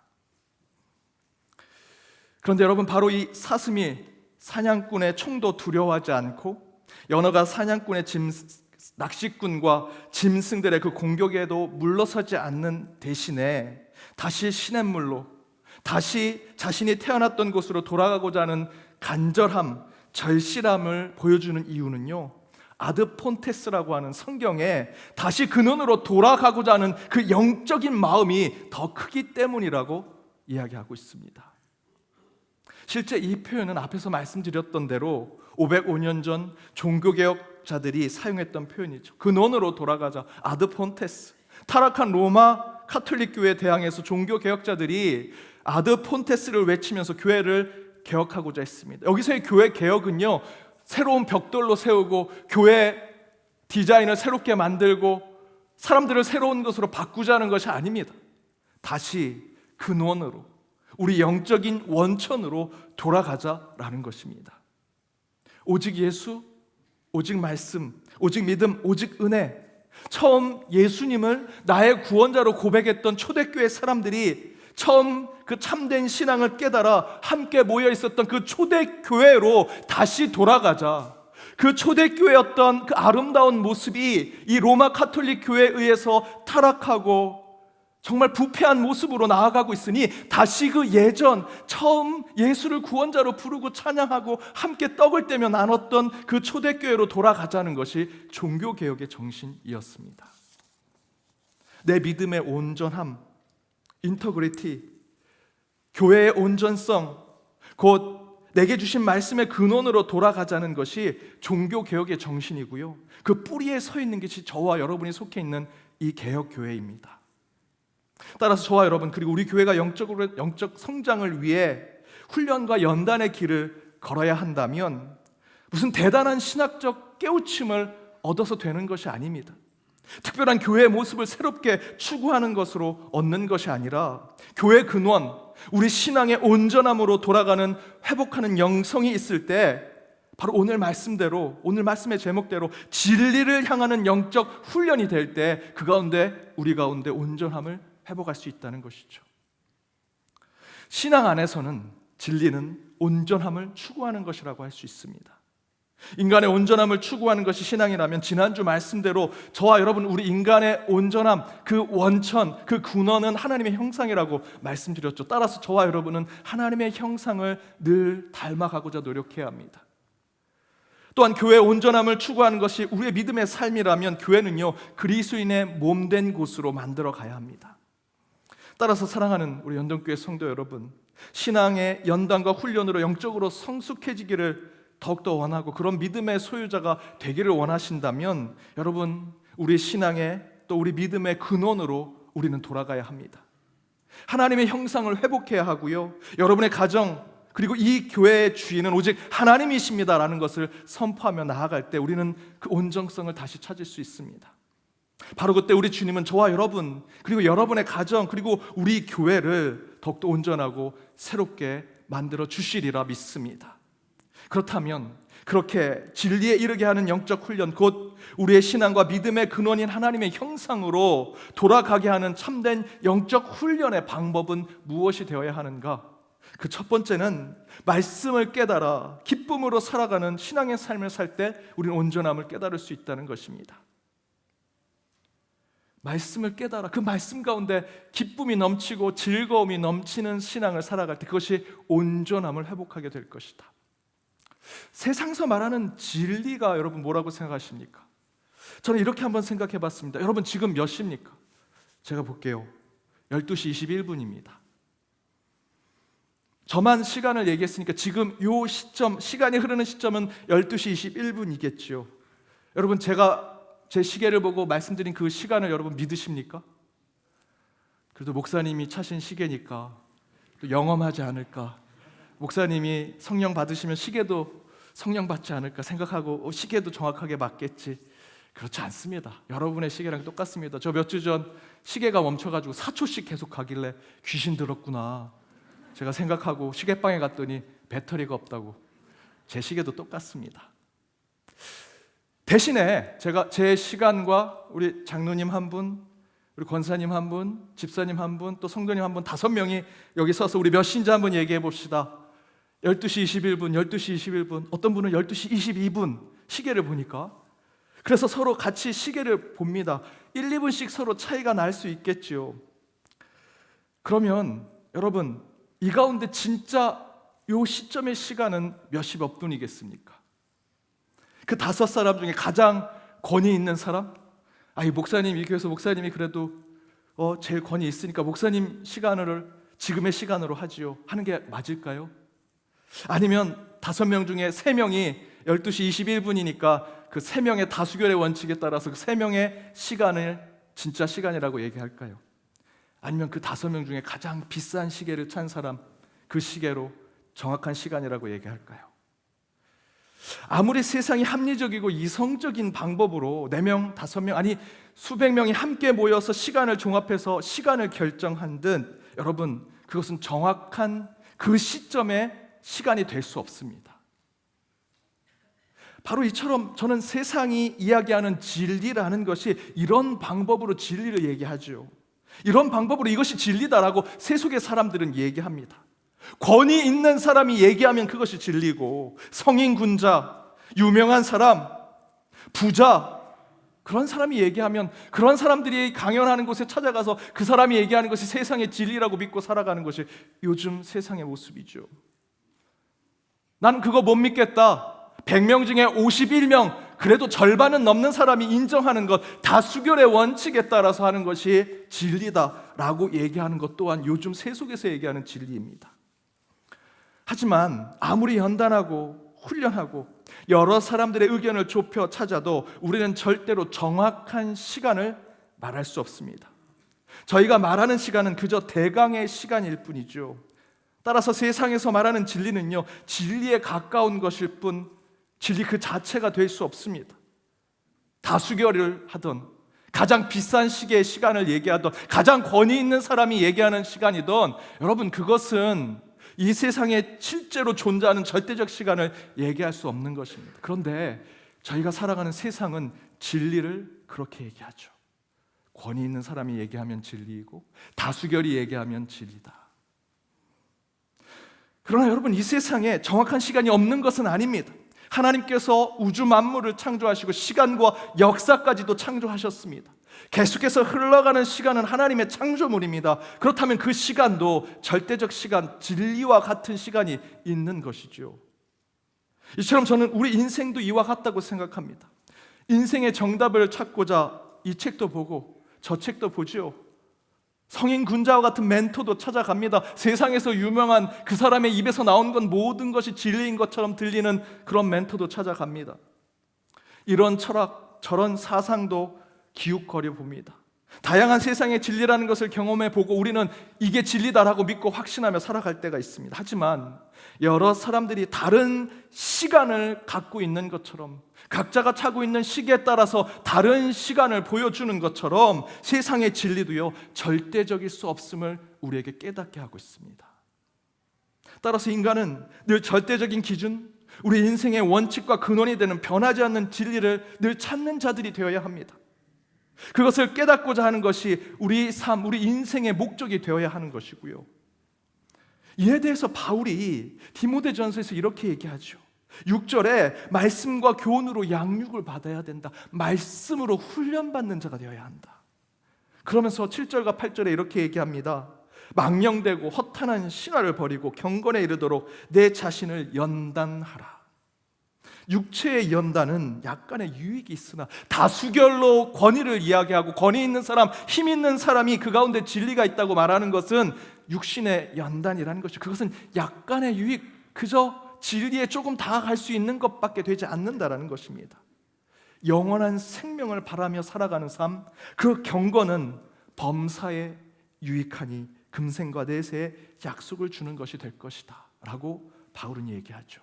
그런데 여러분, 바로 이 사슴이 사냥꾼의 총도 두려워하지 않고 연어가 사냥꾼의 낚시꾼과 짐승들의 그 공격에도 물러서지 않는 대신에 다시 시냇물로, 다시 자신이 태어났던 곳으로 돌아가고자 하는 간절함, 절실함을 보여주는 이유는요, 아드폰테스라고 하는 성경에 다시 근원으로 돌아가고자 하는 그 영적인 마음이 더 크기 때문이라고 이야기하고 있습니다. 실제 이 표현은 앞에서 말씀드렸던 대로 505년 전 종교개혁자들이 사용했던 표현이죠. 근원으로 돌아가자, 아드폰테스. 타락한 로마 카톨릭 교회에 대항해서 종교개혁자들이 아드폰테스를 외치면서 교회를 개혁하고자 했습니다. 여기서의 교회 개혁은요, 새로운 벽돌로 세우고 교회 디자인을 새롭게 만들고 사람들을 새로운 것으로 바꾸자는 것이 아닙니다. 다시 근원으로, 우리 영적인 원천으로 돌아가자라는 것입니다. 오직 예수, 오직 말씀, 오직 믿음, 오직 은혜. 처음 예수님을 나의 구원자로 고백했던 초대교회 사람들이 처음 그 참된 신앙을 깨달아 함께 모여 있었던 그 초대교회로 다시 돌아가자. 그 초대교회였던 그 아름다운 모습이 이 로마 카톨릭 교회에 의해서 타락하고 정말 부패한 모습으로 나아가고 있으니 다시 그 예전 처음 예수를 구원자로 부르고 찬양하고 함께 떡을 떼며 나눴던 그 초대교회로 돌아가자는 것이 종교개혁의 정신이었습니다. 내 믿음의 온전함, 인터그리티, 교회의 온전성, 곧 내게 주신 말씀의 근원으로 돌아가자는 것이 종교개혁의 정신이고요, 그 뿌리에 서 있는 것이 저와 여러분이 속해 있는 이 개혁교회입니다. 따라서 저와 여러분, 그리고 우리 교회가 영적 성장을 위해 훈련과 연단의 길을 걸어야 한다면 무슨 대단한 신학적 깨우침을 얻어서 되는 것이 아닙니다. 특별한 교회의 모습을 새롭게 추구하는 것으로 얻는 것이 아니라 교회 근원, 우리 신앙의 온전함으로 돌아가는, 회복하는 영성이 있을 때 바로 오늘 말씀대로, 오늘 말씀의 제목대로 진리를 향하는 영적 훈련이 될 때 그 가운데, 우리 가운데 온전함을 회복할 수 있다는 것이죠. 신앙 안에서는 진리는 온전함을 추구하는 것이라고 할 수 있습니다. 인간의 온전함을 추구하는 것이 신앙이라면 지난주 말씀대로 저와 여러분, 우리 인간의 온전함, 그 원천, 그 근원은 하나님의 형상이라고 말씀드렸죠. 따라서 저와 여러분은 하나님의 형상을 늘 닮아가고자 노력해야 합니다. 또한 교회의 온전함을 추구하는 것이 우리의 믿음의 삶이라면 교회는요, 그리스도인의 몸된 곳으로 만들어 가야 합니다. 따라서 사랑하는 우리 연동교회 성도 여러분, 신앙의 연단과 훈련으로 영적으로 성숙해지기를 더욱더 원하고 그런 믿음의 소유자가 되기를 원하신다면 여러분, 우리 신앙의 또 우리 믿음의 근원으로 우리는 돌아가야 합니다. 하나님의 형상을 회복해야 하고요, 여러분의 가정 그리고 이 교회의 주인은 오직 하나님이십니다라는 것을 선포하며 나아갈 때 우리는 그 온전성을 다시 찾을 수 있습니다. 바로 그때 우리 주님은 저와 여러분 그리고 여러분의 가정 그리고 우리 교회를 더욱더 온전하고 새롭게 만들어 주시리라 믿습니다. 그렇다면 그렇게 진리에 이르게 하는 영적 훈련, 곧 우리의 신앙과 믿음의 근원인 하나님의 형상으로 돌아가게 하는 참된 영적 훈련의 방법은 무엇이 되어야 하는가? 그 첫 번째는 말씀을 깨달아 기쁨으로 살아가는 신앙의 삶을 살 때 우리는 온전함을 깨달을 수 있다는 것입니다. 말씀을 깨달아 그 말씀 가운데 기쁨이 넘치고 즐거움이 넘치는 신앙을 살아갈 때 그것이 온전함을 회복하게 될 것이다. 세상에서 말하는 진리가 여러분 뭐라고 생각하십니까? 저는 이렇게 한번 생각해 봤습니다. 여러분 지금 몇 시입니까? 제가 볼게요. 12시 21분입니다. 저만 시간을 얘기했으니까 지금 요 시점, 시간이 흐르는 시점은 12시 21분이겠죠. 여러분 제가 제 시계를 보고 말씀드린 그 시간을 여러분 믿으십니까? 그래도 목사님이 차신 시계니까 또 영험하지 않을까, 목사님이 성령 받으시면 시계도 성령 받지 않을까 생각하고 시계도 정확하게 맞겠지. 그렇지 않습니다. 여러분의 시계랑 똑같습니다. 저 몇 주 전 시계가 멈춰가지고 4초씩 계속 가길래 귀신 들었구나 제가 생각하고 시계방에 갔더니 배터리가 없다고. 제 시계도 똑같습니다. 대신에 제가 제 시간과 우리 장로님 한 분, 우리 권사님 한 분, 집사님 한 분, 또 성도님 한 분, 5명이 여기 서서 우리 몇 시인지 한번 얘기해 봅시다. 12시 21분, 12시 21분, 어떤 분은 12시 22분 시계를 보니까, 그래서 서로 같이 시계를 봅니다. 1, 2분씩 서로 차이가 날 수 있겠지요. 그러면 여러분 이 가운데 진짜 요 시점의 시간은 몇십 분이겠습니까? 그 5사람 중에 가장 권위 있는 사람? 이 목사님, 이 교회에서 목사님이 그래도 제일 권위 있으니까 목사님 시간을 지금의 시간으로 하지요 하는 게 맞을까요? 아니면 5명 중에 3명이 12시 21분이니까 그 3명의 다수결의 원칙에 따라서 그 3명의 시간을 진짜 시간이라고 얘기할까요? 아니면 그 5명 중에 가장 비싼 시계를 찬 사람, 그 시계로 정확한 시간이라고 얘기할까요? 아무리 세상이 합리적이고 이성적인 방법으로 4명, 5명, 아니 수백 명이 함께 모여서 시간을 종합해서 시간을 결정한 듯 여러분 그것은 정확한 그 시점의 시간이 될 수 없습니다. 바로 이처럼 저는 세상이 이야기하는 진리라는 것이 이런 방법으로 진리를 얘기하죠. 이런 방법으로 이것이 진리다라고 세속의 사람들은 얘기합니다. 권위 있는 사람이 얘기하면 그것이 진리고, 성인 군자, 유명한 사람, 부자, 그런 사람이 얘기하면 그런 사람들이 강연하는 곳에 찾아가서 그 사람이 얘기하는 것이 세상의 진리라고 믿고 살아가는 것이 요즘 세상의 모습이죠. 난 그거 못 믿겠다. 100명 중에 51명, 그래도 절반은 넘는 사람이 인정하는 것, 다수결의 원칙에 따라서 하는 것이 진리다라고 얘기하는 것 또한 요즘 세속에서 얘기하는 진리입니다. 하지만 아무리 연단하고 훈련하고 여러 사람들의 의견을 좁혀 찾아도 우리는 절대로 정확한 시간을 말할 수 없습니다. 저희가 말하는 시간은 그저 대강의 시간일 뿐이죠. 따라서 세상에서 말하는 진리는요, 진리에 가까운 것일 뿐 진리 그 자체가 될 수 없습니다. 다수결을 하던, 가장 비싼 시계의 시간을 얘기하던, 가장 권위 있는 사람이 얘기하는 시간이던, 여러분 그것은 이 세상에 실제로 존재하는 절대적 시간을 얘기할 수 없는 것입니다. 그런데 저희가 살아가는 세상은 진리를 그렇게 얘기하죠. 권위 있는 사람이 얘기하면 진리이고 다수결이 얘기하면 진리다. 그러나 여러분 이 세상에 정확한 시간이 없는 것은 아닙니다. 하나님께서 우주 만물을 창조하시고 시간과 역사까지도 창조하셨습니다. 계속해서 흘러가는 시간은 하나님의 창조물입니다. 그렇다면 그 시간도 절대적 시간, 진리와 같은 시간이 있는 것이죠. 이처럼 저는 우리 인생도 이와 같다고 생각합니다. 인생의 정답을 찾고자 이 책도 보고 저 책도 보죠. 성인 군자와 같은 멘토도 찾아갑니다. 세상에서 유명한 그 사람의 입에서 나온 건 모든 것이 진리인 것처럼 들리는 그런 멘토도 찾아갑니다. 이런 철학, 저런 사상도 기웃거려 봅니다. 다양한 세상의 진리라는 것을 경험해 보고 우리는 이게 진리다라고 믿고 확신하며 살아갈 때가 있습니다. 하지만 여러 사람들이 다른 시간을 갖고 있는 것처럼, 각자가 차고 있는 시기에 따라서 다른 시간을 보여주는 것처럼 세상의 진리도요, 절대적일 수 없음을 우리에게 깨닫게 하고 있습니다. 따라서 인간은 늘 절대적인 기준, 우리 인생의 원칙과 근원이 되는 변하지 않는 진리를 늘 찾는 자들이 되어야 합니다. 그것을 깨닫고자 하는 것이 우리 삶, 우리 인생의 목적이 되어야 하는 것이고요. 이에 대해서 바울이 디모데전서에서 이렇게 얘기하죠. 6절에 말씀과 교훈으로 양육을 받아야 된다. 말씀으로 훈련받는 자가 되어야 한다. 그러면서 7절과 8절에 이렇게 얘기합니다. 망령되고 허탄한 신화를 버리고 경건에 이르도록 내 자신을 연단하라. 육체의 연단은 약간의 유익이 있으나 다수결로 권위를 이야기하고 권위 있는 사람, 힘 있는 사람이 그 가운데 진리가 있다고 말하는 것은 육신의 연단이라는 것이죠. 그것은 약간의 유익, 그저 진리에 조금 다가갈 수 있는 것밖에 되지 않는다라는 것입니다. 영원한 생명을 바라며 살아가는 삶, 그 경건은 범사에 유익하니 금생과 내세에 약속을 주는 것이 될 것이다 라고 바울은 얘기하죠.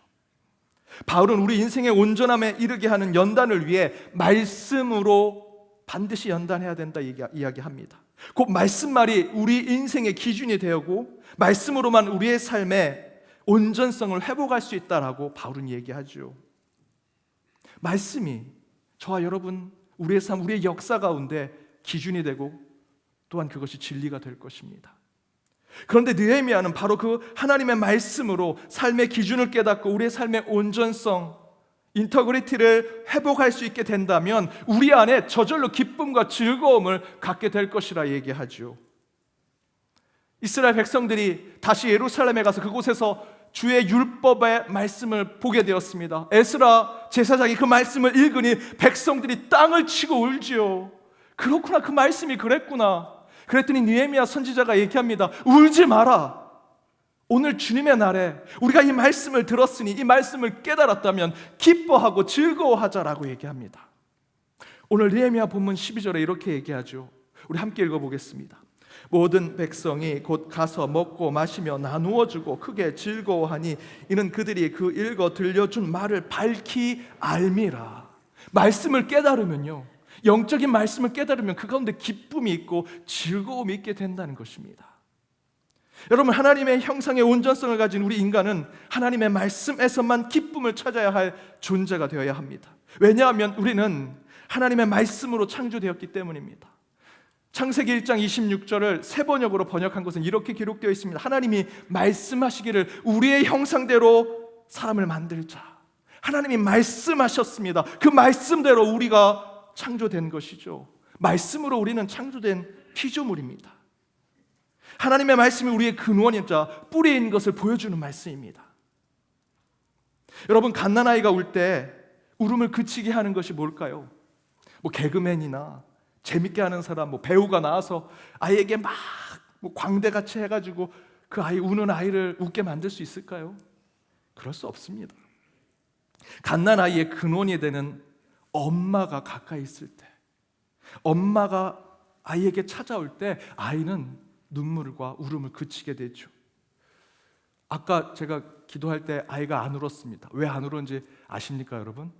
바울은 우리 인생의 온전함에 이르게 하는 연단을 위해 말씀으로 반드시 연단해야 된다 이야기합니다. 곧 말씀말이 우리 인생의 기준이 되고 말씀으로만 우리의 삶의 온전성을 회복할 수 있다라고 바울은 얘기하죠. 말씀이 저와 여러분, 우리의 삶, 우리의 역사 가운데 기준이 되고 또한 그것이 진리가 될 것입니다. 그런데 느헤미야는 바로 그 하나님의 말씀으로 삶의 기준을 깨닫고 우리의 삶의 온전성, 인터그리티를 회복할 수 있게 된다면 우리 안에 저절로 기쁨과 즐거움을 갖게 될 것이라 얘기하죠. 이스라엘 백성들이 다시 예루살렘에 가서 그곳에서 주의 율법의 말씀을 보게 되었습니다. 에스라 제사장이 그 말씀을 읽으니 백성들이 땅을 치고 울지요. 그렇구나, 그 말씀이 그랬구나. 그랬더니 느헤미야 선지자가 얘기합니다. 울지 마라. 오늘 주님의 날에 우리가 이 말씀을 들었으니 이 말씀을 깨달았다면 기뻐하고 즐거워하자라고 얘기합니다. 오늘 느헤미야 본문 12절에 이렇게 얘기하죠. 우리 함께 읽어보겠습니다. 모든 백성이 곧 가서 먹고 마시며 나누어 주고 크게 즐거워하니 이는 그들이 그 읽어 들려준 말을 밝히 알미라. 말씀을 깨달으면요, 영적인 말씀을 깨달으면 그 가운데 기쁨이 있고 즐거움이 있게 된다는 것입니다. 여러분, 하나님의 형상의 온전성을 가진 우리 인간은 하나님의 말씀에서만 기쁨을 찾아야 할 존재가 되어야 합니다. 왜냐하면 우리는 하나님의 말씀으로 창조되었기 때문입니다. 창세기 1장 26절을 세 번역으로 번역한 것은 이렇게 기록되어 있습니다. 하나님이 말씀하시기를 우리의 형상대로 사람을 만들자. 하나님이 말씀하셨습니다. 그 말씀대로 우리가 창조된 것이죠. 말씀으로 우리는 창조된 피조물입니다. 하나님의 말씀이 우리의 근원이자 뿌리인 것을 보여주는 말씀입니다. 여러분, 갓난아이가 울 때 울음을 그치게 하는 것이 뭘까요? 개그맨이나 재밌게 하는 사람, 배우가 나와서 아이에게 막 광대같이 해가지고 그 아이, 우는 아이를 웃게 만들 수 있을까요? 그럴 수 없습니다. 갓난아이의 근원이 되는 엄마가 가까이 있을 때, 엄마가 아이에게 찾아올 때 아이는 눈물과 울음을 그치게 되죠. 아까 제가 기도할 때 아이가 안 울었습니다. 왜 안 울었는지 아십니까, 여러분?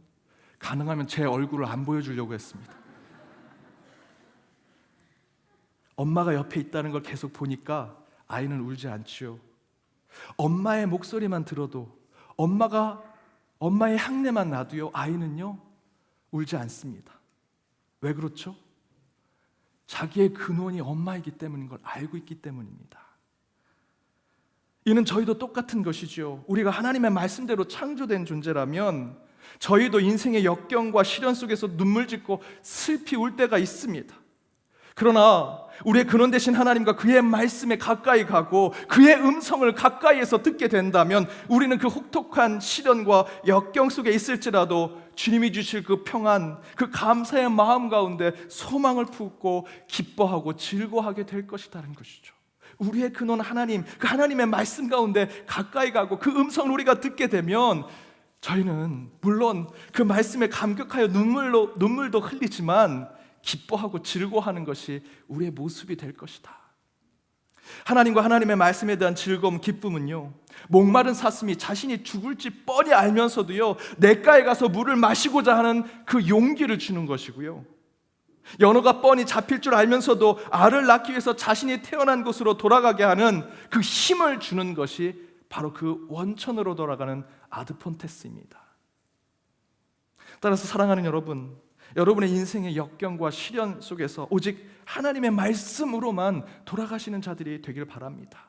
가능하면 제 얼굴을 안 보여주려고 했습니다. 엄마가 옆에 있다는 걸 계속 보니까 아이는 울지 않지요. 엄마의 목소리만 들어도, 엄마의 향내만 나도요, 아이는요 울지 않습니다. 왜 그렇죠? 자기의 근원이 엄마이기 때문인 걸 알고 있기 때문입니다. 이는 저희도 똑같은 것이죠. 우리가 하나님의 말씀대로 창조된 존재라면 저희도 인생의 역경과 시련 속에서 눈물 짓고 슬피 울 때가 있습니다. 그러나 우리의 근원 되신 하나님과 그의 말씀에 가까이 가고 그의 음성을 가까이에서 듣게 된다면 우리는 그 혹독한 시련과 역경 속에 있을지라도 주님이 주실 그 평안, 그 감사의 마음 가운데 소망을 품고 기뻐하고 즐거워하게 될 것이라는 것이죠. 우리의 근원 하나님, 그 하나님의 말씀 가운데 가까이 가고 그 음성을 우리가 듣게 되면 저희는 물론 그 말씀에 감격하여 눈물도 흘리지만 기뻐하고 즐거워하는 것이 우리의 모습이 될 것이다. 하나님과 하나님의 말씀에 대한 즐거움, 기쁨은요, 목마른 사슴이 자신이 죽을지 뻔히 알면서도요 냇가에 가서 물을 마시고자 하는 그 용기를 주는 것이고요, 연어가 뻔히 잡힐 줄 알면서도 알을 낳기 위해서 자신이 태어난 곳으로 돌아가게 하는 그 힘을 주는 것이 바로 그 원천으로 돌아가는 아드폰테스입니다. 따라서 사랑하는 여러분, 여러분의 인생의 역경과 시련 속에서 오직 하나님의 말씀으로만 돌아가시는 자들이 되길 바랍니다.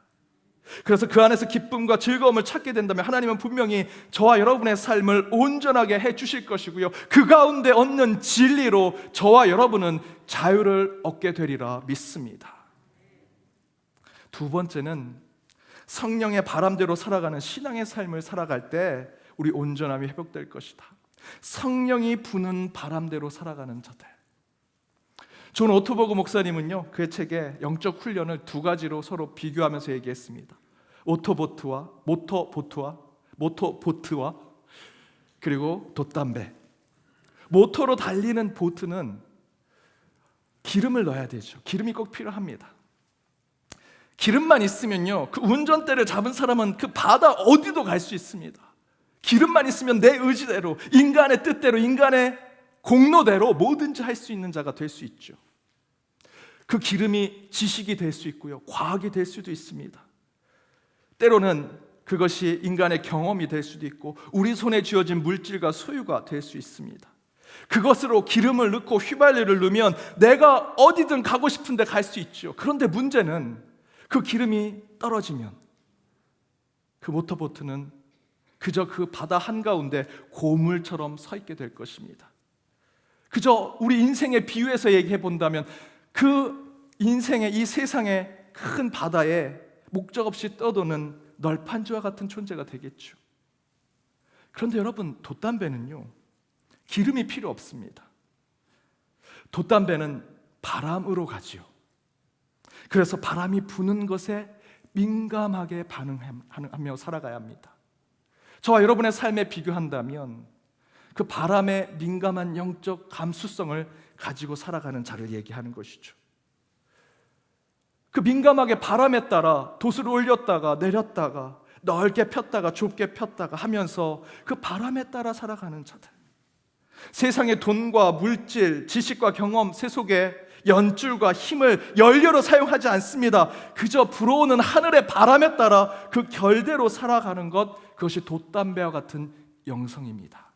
그래서 그 안에서 기쁨과 즐거움을 찾게 된다면 하나님은 분명히 저와 여러분의 삶을 온전하게 해주실 것이고요, 그 가운데 얻는 진리로 저와 여러분은 자유를 얻게 되리라 믿습니다. 두 번째는 성령의 바람대로 살아가는 신앙의 삶을 살아갈 때 우리 온전함이 회복될 것이다. 성령이 부는 바람대로 살아가는 자들. 존 오토버그 목사님은요, 그의 책에 영적 훈련을 두 가지로 서로 비교하면서 얘기했습니다. 모터보트와 그리고 돛담배. 모터로 달리는 보트는 기름을 넣어야 되죠. 기름이 꼭 필요합니다. 기름만 있으면요, 그 운전대를 잡은 사람은 그 바다 어디도 갈 수 있습니다. 기름만 있으면 내 의지대로, 인간의 뜻대로, 인간의 공로대로 뭐든지 할 수 있는 자가 될 수 있죠. 그 기름이 지식이 될 수 있고요, 과학이 될 수도 있습니다. 때로는 그것이 인간의 경험이 될 수도 있고 우리 손에 쥐어진 물질과 소유가 될 수 있습니다. 그것으로 기름을 넣고 휘발유를 넣으면 내가 어디든 가고 싶은데 갈 수 있죠. 그런데 문제는 그 기름이 떨어지면 그 모터보트는 그저 그 바다 한가운데 고물처럼 서 있게 될 것입니다. 그저 우리 인생의 비유에서 얘기해 본다면 그 인생의 이 세상의 큰 바다에 목적 없이 떠도는 널판지와 같은 존재가 되겠죠. 그런데 여러분, 돛담배는요, 기름이 필요 없습니다. 돛담배는 바람으로 가지요. 그래서 바람이 부는 것에 민감하게 반응하며 살아가야 합니다. 저와 여러분의 삶에 비교한다면 그 바람에 민감한 영적 감수성을 가지고 살아가는 자를 얘기하는 것이죠. 그 민감하게 바람에 따라 돛을 올렸다가 내렸다가 넓게 폈다가 좁게 폈다가 하면서 그 바람에 따라 살아가는 자들. 세상의 돈과 물질, 지식과 경험, 세속의 연줄과 힘을 연료로 사용하지 않습니다. 그저 불어오는 하늘의 바람에 따라 그 결대로 살아가는 것, 그것이 돛담배와 같은 영성입니다.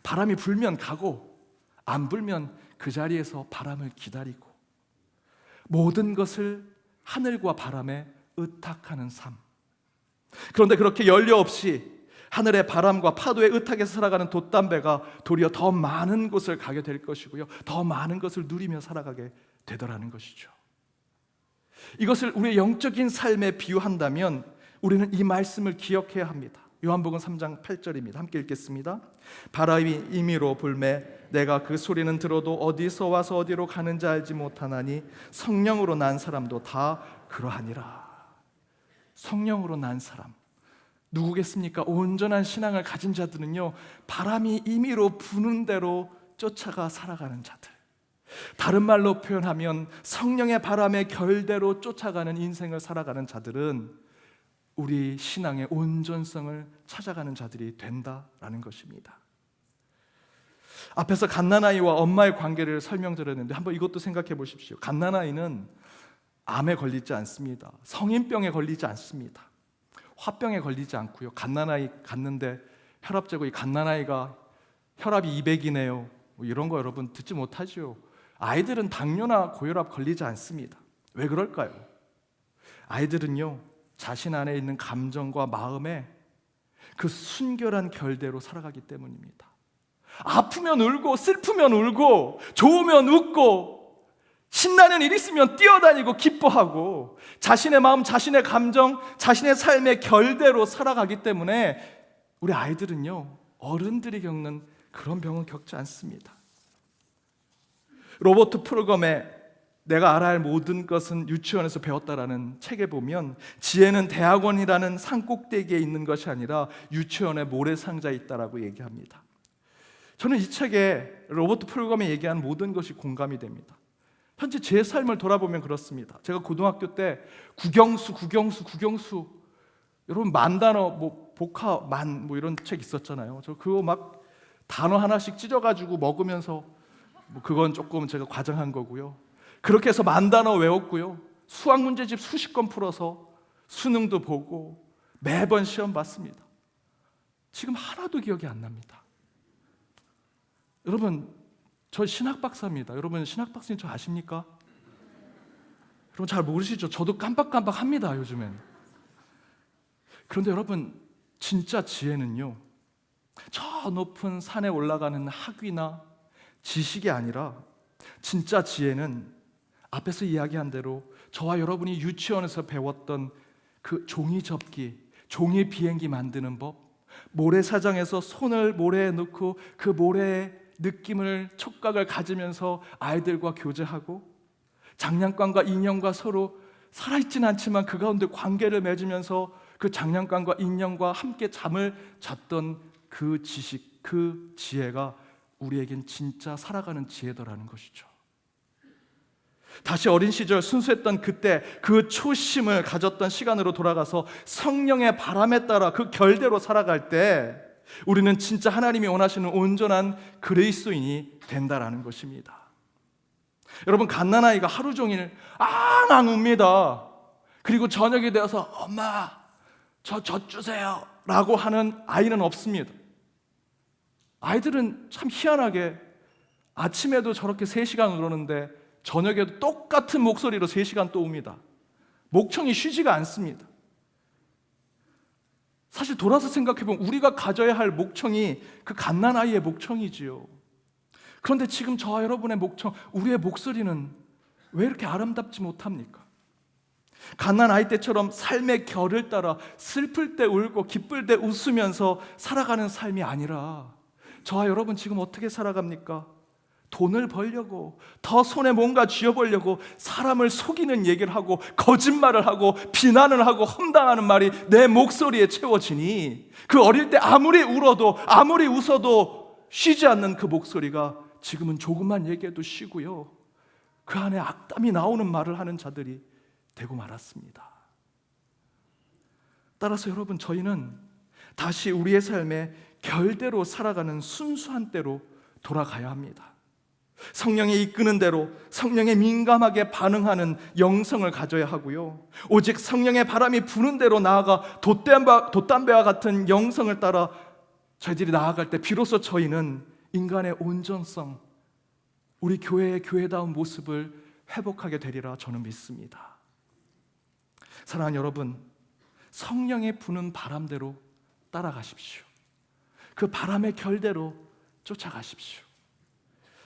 바람이 불면 가고 안 불면 그 자리에서 바람을 기다리고 모든 것을 하늘과 바람에 의탁하는 삶. 그런데 그렇게 연료 없이 하늘의 바람과 파도에 의탁해서 살아가는 돛담배가 도리어 더 많은 곳을 가게 될 것이고요, 더 많은 것을 누리며 살아가게 되더라는 것이죠. 이것을 우리의 영적인 삶에 비유한다면 우리는 이 말씀을 기억해야 합니다. 요한복음 3장 8절입니다. 함께 읽겠습니다. 바람이 임의로 불매 내가 그 소리는 들어도 어디서 와서 어디로 가는지 알지 못하나니 성령으로 난 사람도 다 그러하니라. 성령으로 난 사람 누구겠습니까? 온전한 신앙을 가진 자들은요, 바람이 임의로 부는 대로 쫓아가 살아가는 자들. 다른 말로 표현하면 성령의 바람의 결대로 쫓아가는 인생을 살아가는 자들은 우리 신앙의 온전성을 찾아가는 자들이 된다라는 것입니다. 앞에서 갓난아이와 엄마의 관계를 설명드렸는데 한번 이것도 생각해 보십시오. 갓난아이는 암에 걸리지 않습니다. 성인병에 걸리지 않습니다. 화병에 걸리지 않고요. 갓난아이 갔는데 혈압 재고 이 갓난아이가 혈압이 200이네요. 뭐 이런 거 여러분 듣지 못하죠. 아이들은 당뇨나 고혈압 걸리지 않습니다. 왜 그럴까요? 아이들은요, 자신 안에 있는 감정과 마음에 그 순결한 결대로 살아가기 때문입니다. 아프면 울고 슬프면 울고 좋으면 웃고 신나는 일 있으면 뛰어다니고 기뻐하고 자신의 마음, 자신의 감정, 자신의 삶의 결대로 살아가기 때문에 우리 아이들은요, 어른들이 겪는 그런 병은 겪지 않습니다. 로버트 풀검의 내가 알아야 할 모든 것은 유치원에서 배웠다라는 책에 보면 지혜는 대학원이라는 산꼭대기에 있는 것이 아니라 유치원의 모래상자에 있다라고 얘기합니다. 저는 이 책에 로버트 풀검이 얘기한 모든 것이 공감이 됩니다. 현재 제 삶을 돌아보면 그렇습니다. 제가 고등학교 때 국영수 여러분 만단어 뭐 복화 만 뭐 이런 책 있었잖아요. 저 그거 막 단어 하나씩 찢어가지고 먹으면서 뭐 그건 조금 제가 과장한 거고요. 그렇게 해서 만단어 외웠고요. 수학 문제집 수십 건 풀어서 수능도 보고 매번 시험 봤습니다. 지금 하나도 기억이 안 납니다. 여러분, 저 신학 박사입니다. 여러분 신학 박사님 저 아십니까? 여러분 잘 모르시죠? 저도 깜빡깜빡합니다 요즘엔. 그런데 여러분, 진짜 지혜는요, 저 높은 산에 올라가는 학위나 지식이 아니라 진짜 지혜는 앞에서 이야기한 대로 저와 여러분이 유치원에서 배웠던 그 종이 접기, 종이 비행기 만드는 법, 모래사장에서 손을 모래에 넣고 그 모래의 느낌을, 촉각을 가지면서 아이들과 교제하고 장난감과 인형과 서로 살아있지는 않지만 그 가운데 관계를 맺으면서 그 장난감과 인형과 함께 잠을 잤던 그 지식, 그 지혜가 우리에겐 진짜 살아가는 지혜더라는 것이죠. 다시 어린 시절 순수했던 그때 그 초심을 가졌던 시간으로 돌아가서 성령의 바람에 따라 그 결대로 살아갈 때 우리는 진짜 하나님이 원하시는 온전한 그리스도인이 된다라는 것입니다. 여러분, 갓난아이가 하루 종일 앙앙 웁니다. 그리고 저녁이 되어서 엄마 저 젖 주세요 라고 하는 아이는 없습니다. 아이들은 참 희한하게 아침에도 저렇게 3시간 우는데 저녁에도 똑같은 목소리로 3시간 또 웁니다. 목청이 쉬지가 않습니다. 사실 돌아서 생각해보면 우리가 가져야 할 목청이 그 갓난아이의 목청이지요. 그런데 지금 저와 여러분의 목청, 우리의 목소리는 왜 이렇게 아름답지 못합니까? 갓난아이 때처럼 삶의 결을 따라 슬플 때 울고 기쁠 때 웃으면서 살아가는 삶이 아니라 저와 여러분 지금 어떻게 살아갑니까? 돈을 벌려고, 더 손에 뭔가 쥐어보려고 사람을 속이는 얘기를 하고 거짓말을 하고 비난을 하고 험담하는 말이 내 목소리에 채워지니 그 어릴 때 아무리 울어도 아무리 웃어도 쉬지 않는 그 목소리가 지금은 조금만 얘기해도 쉬고요, 그 안에 악담이 나오는 말을 하는 자들이 되고 말았습니다. 따라서 여러분, 저희는 다시 우리의 삶에 결대로 살아가는 순수한 때로 돌아가야 합니다. 성령이 이끄는 대로 성령에 민감하게 반응하는 영성을 가져야 하고요, 오직 성령의 바람이 부는 대로 나아가 돛담배와 같은 영성을 따라 저희들이 나아갈 때 비로소 저희는 인간의 온전성, 우리 교회의 교회다운 모습을 회복하게 되리라 저는 믿습니다. 사랑하는 여러분, 성령의 부는 바람대로 따라가십시오. 그 바람의 결대로 쫓아가십시오.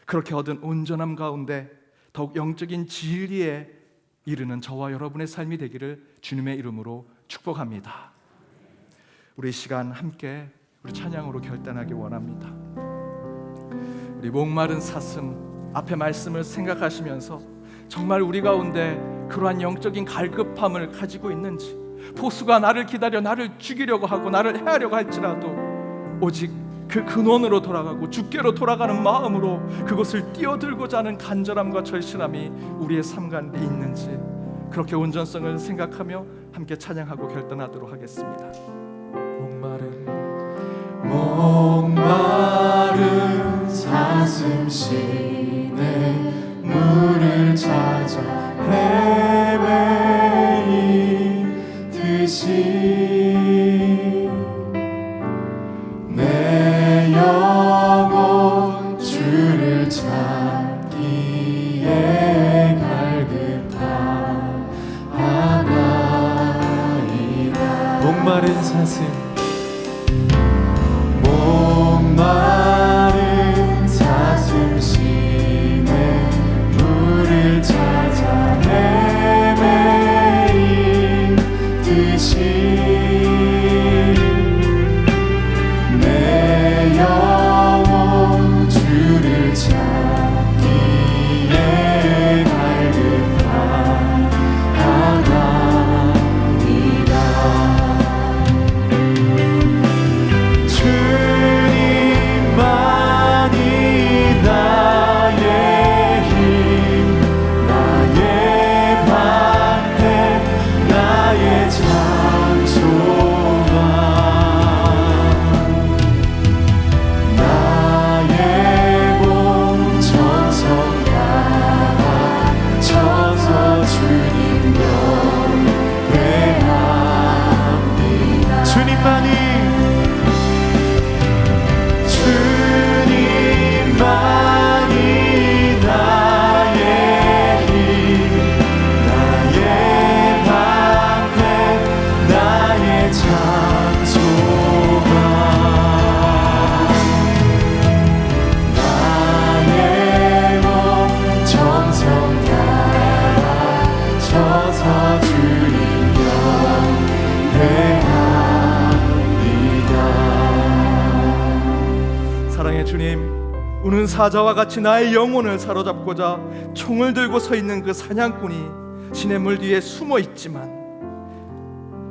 그렇게 얻은 온전함 가운데 더욱 영적인 진리에 이르는 저와 여러분의 삶이 되기를 주님의 이름으로 축복합니다. 우리 시간 함께 우리 찬양으로 결단하기 원합니다. 우리 목마른 사슴 앞에 말씀을 생각하시면서 정말 우리 가운데 그러한 영적인 갈급함을 가지고 있는지, 포수가 나를 기다려 나를 죽이려고 하고 나를 해하려고 할지라도 오직 그 근원으로 돌아가고 주께로 돌아가는 마음으로 그것을 뛰어들고자 하는 간절함과 절실함이 우리의 삶 가운데 있는지, 그렇게 온전성을 생각하며 함께 찬양하고 결단하도록 하겠습니다. 목마른 사슴 시내 물을 찾아 헤매이듯이 내 영혼 주를 찾기에 갈급하나이다. 목마른 사슴, 목마른 사슴 시내 물을 찾아 우는 사자와 같이 나의 영혼을 사로잡고자 총을 들고 서 있는 그 사냥꾼이 시냇물 뒤에 숨어 있지만,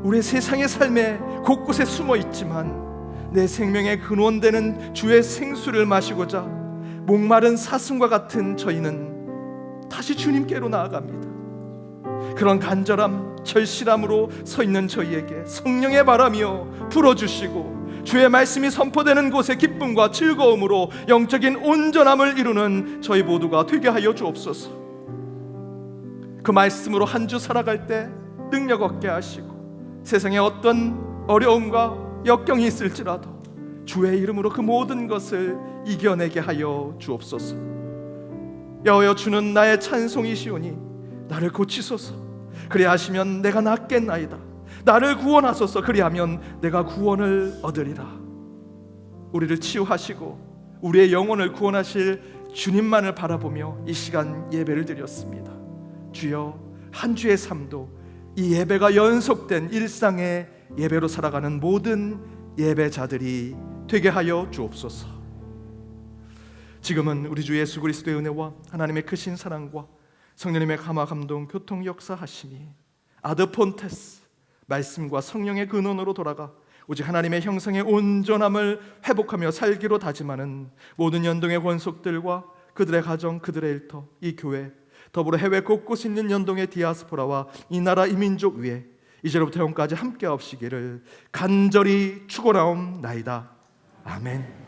우리 세상의 삶에 곳곳에 숨어 있지만, 내 생명의 근원되는 주의 생수를 마시고자 목마른 사슴과 같은 저희는 다시 주님께로 나아갑니다. 그런 간절함, 절실함으로 서 있는 저희에게 성령의 바람이여 불어주시고, 주의 말씀이 선포되는 곳에 기쁨과 즐거움으로 영적인 온전함을 이루는 저희 모두가 되게 하여 주옵소서. 그 말씀으로 한 주 살아갈 때 능력 얻게 하시고, 세상에 어떤 어려움과 역경이 있을지라도 주의 이름으로 그 모든 것을 이겨내게 하여 주옵소서. 여호여, 주는 나의 찬송이시오니 나를 고치소서. 그리하시면 내가 낫겠나이다. 나를 구원하소서. 그리하면 내가 구원을 얻으리라. 우리를 치유하시고 우리의 영혼을 구원하실 주님만을 바라보며 이 시간 예배를 드렸습니다. 주여, 한 주의 삶도 이 예배가 연속된 일상의 예배로 살아가는 모든 예배자들이 되게 하여 주옵소서. 지금은 우리 주 예수 그리스도의 은혜와 하나님의 크신 사랑과 성령님의 감화 감동 교통 역사하심이 아드폰테스 말씀과 성령의 근원으로 돌아가 오직 하나님의 형상의 온전함을 회복하며 살기로 다짐하는 모든 연동의 권속들과 그들의 가정, 그들의 일터, 이 교회, 더불어 해외 곳곳에 있는 연동의 디아스포라와 이 나라 이 민족 위에 이제로부터 영까지 함께 하옵시기를 간절히 축원하옵나이다. 아멘.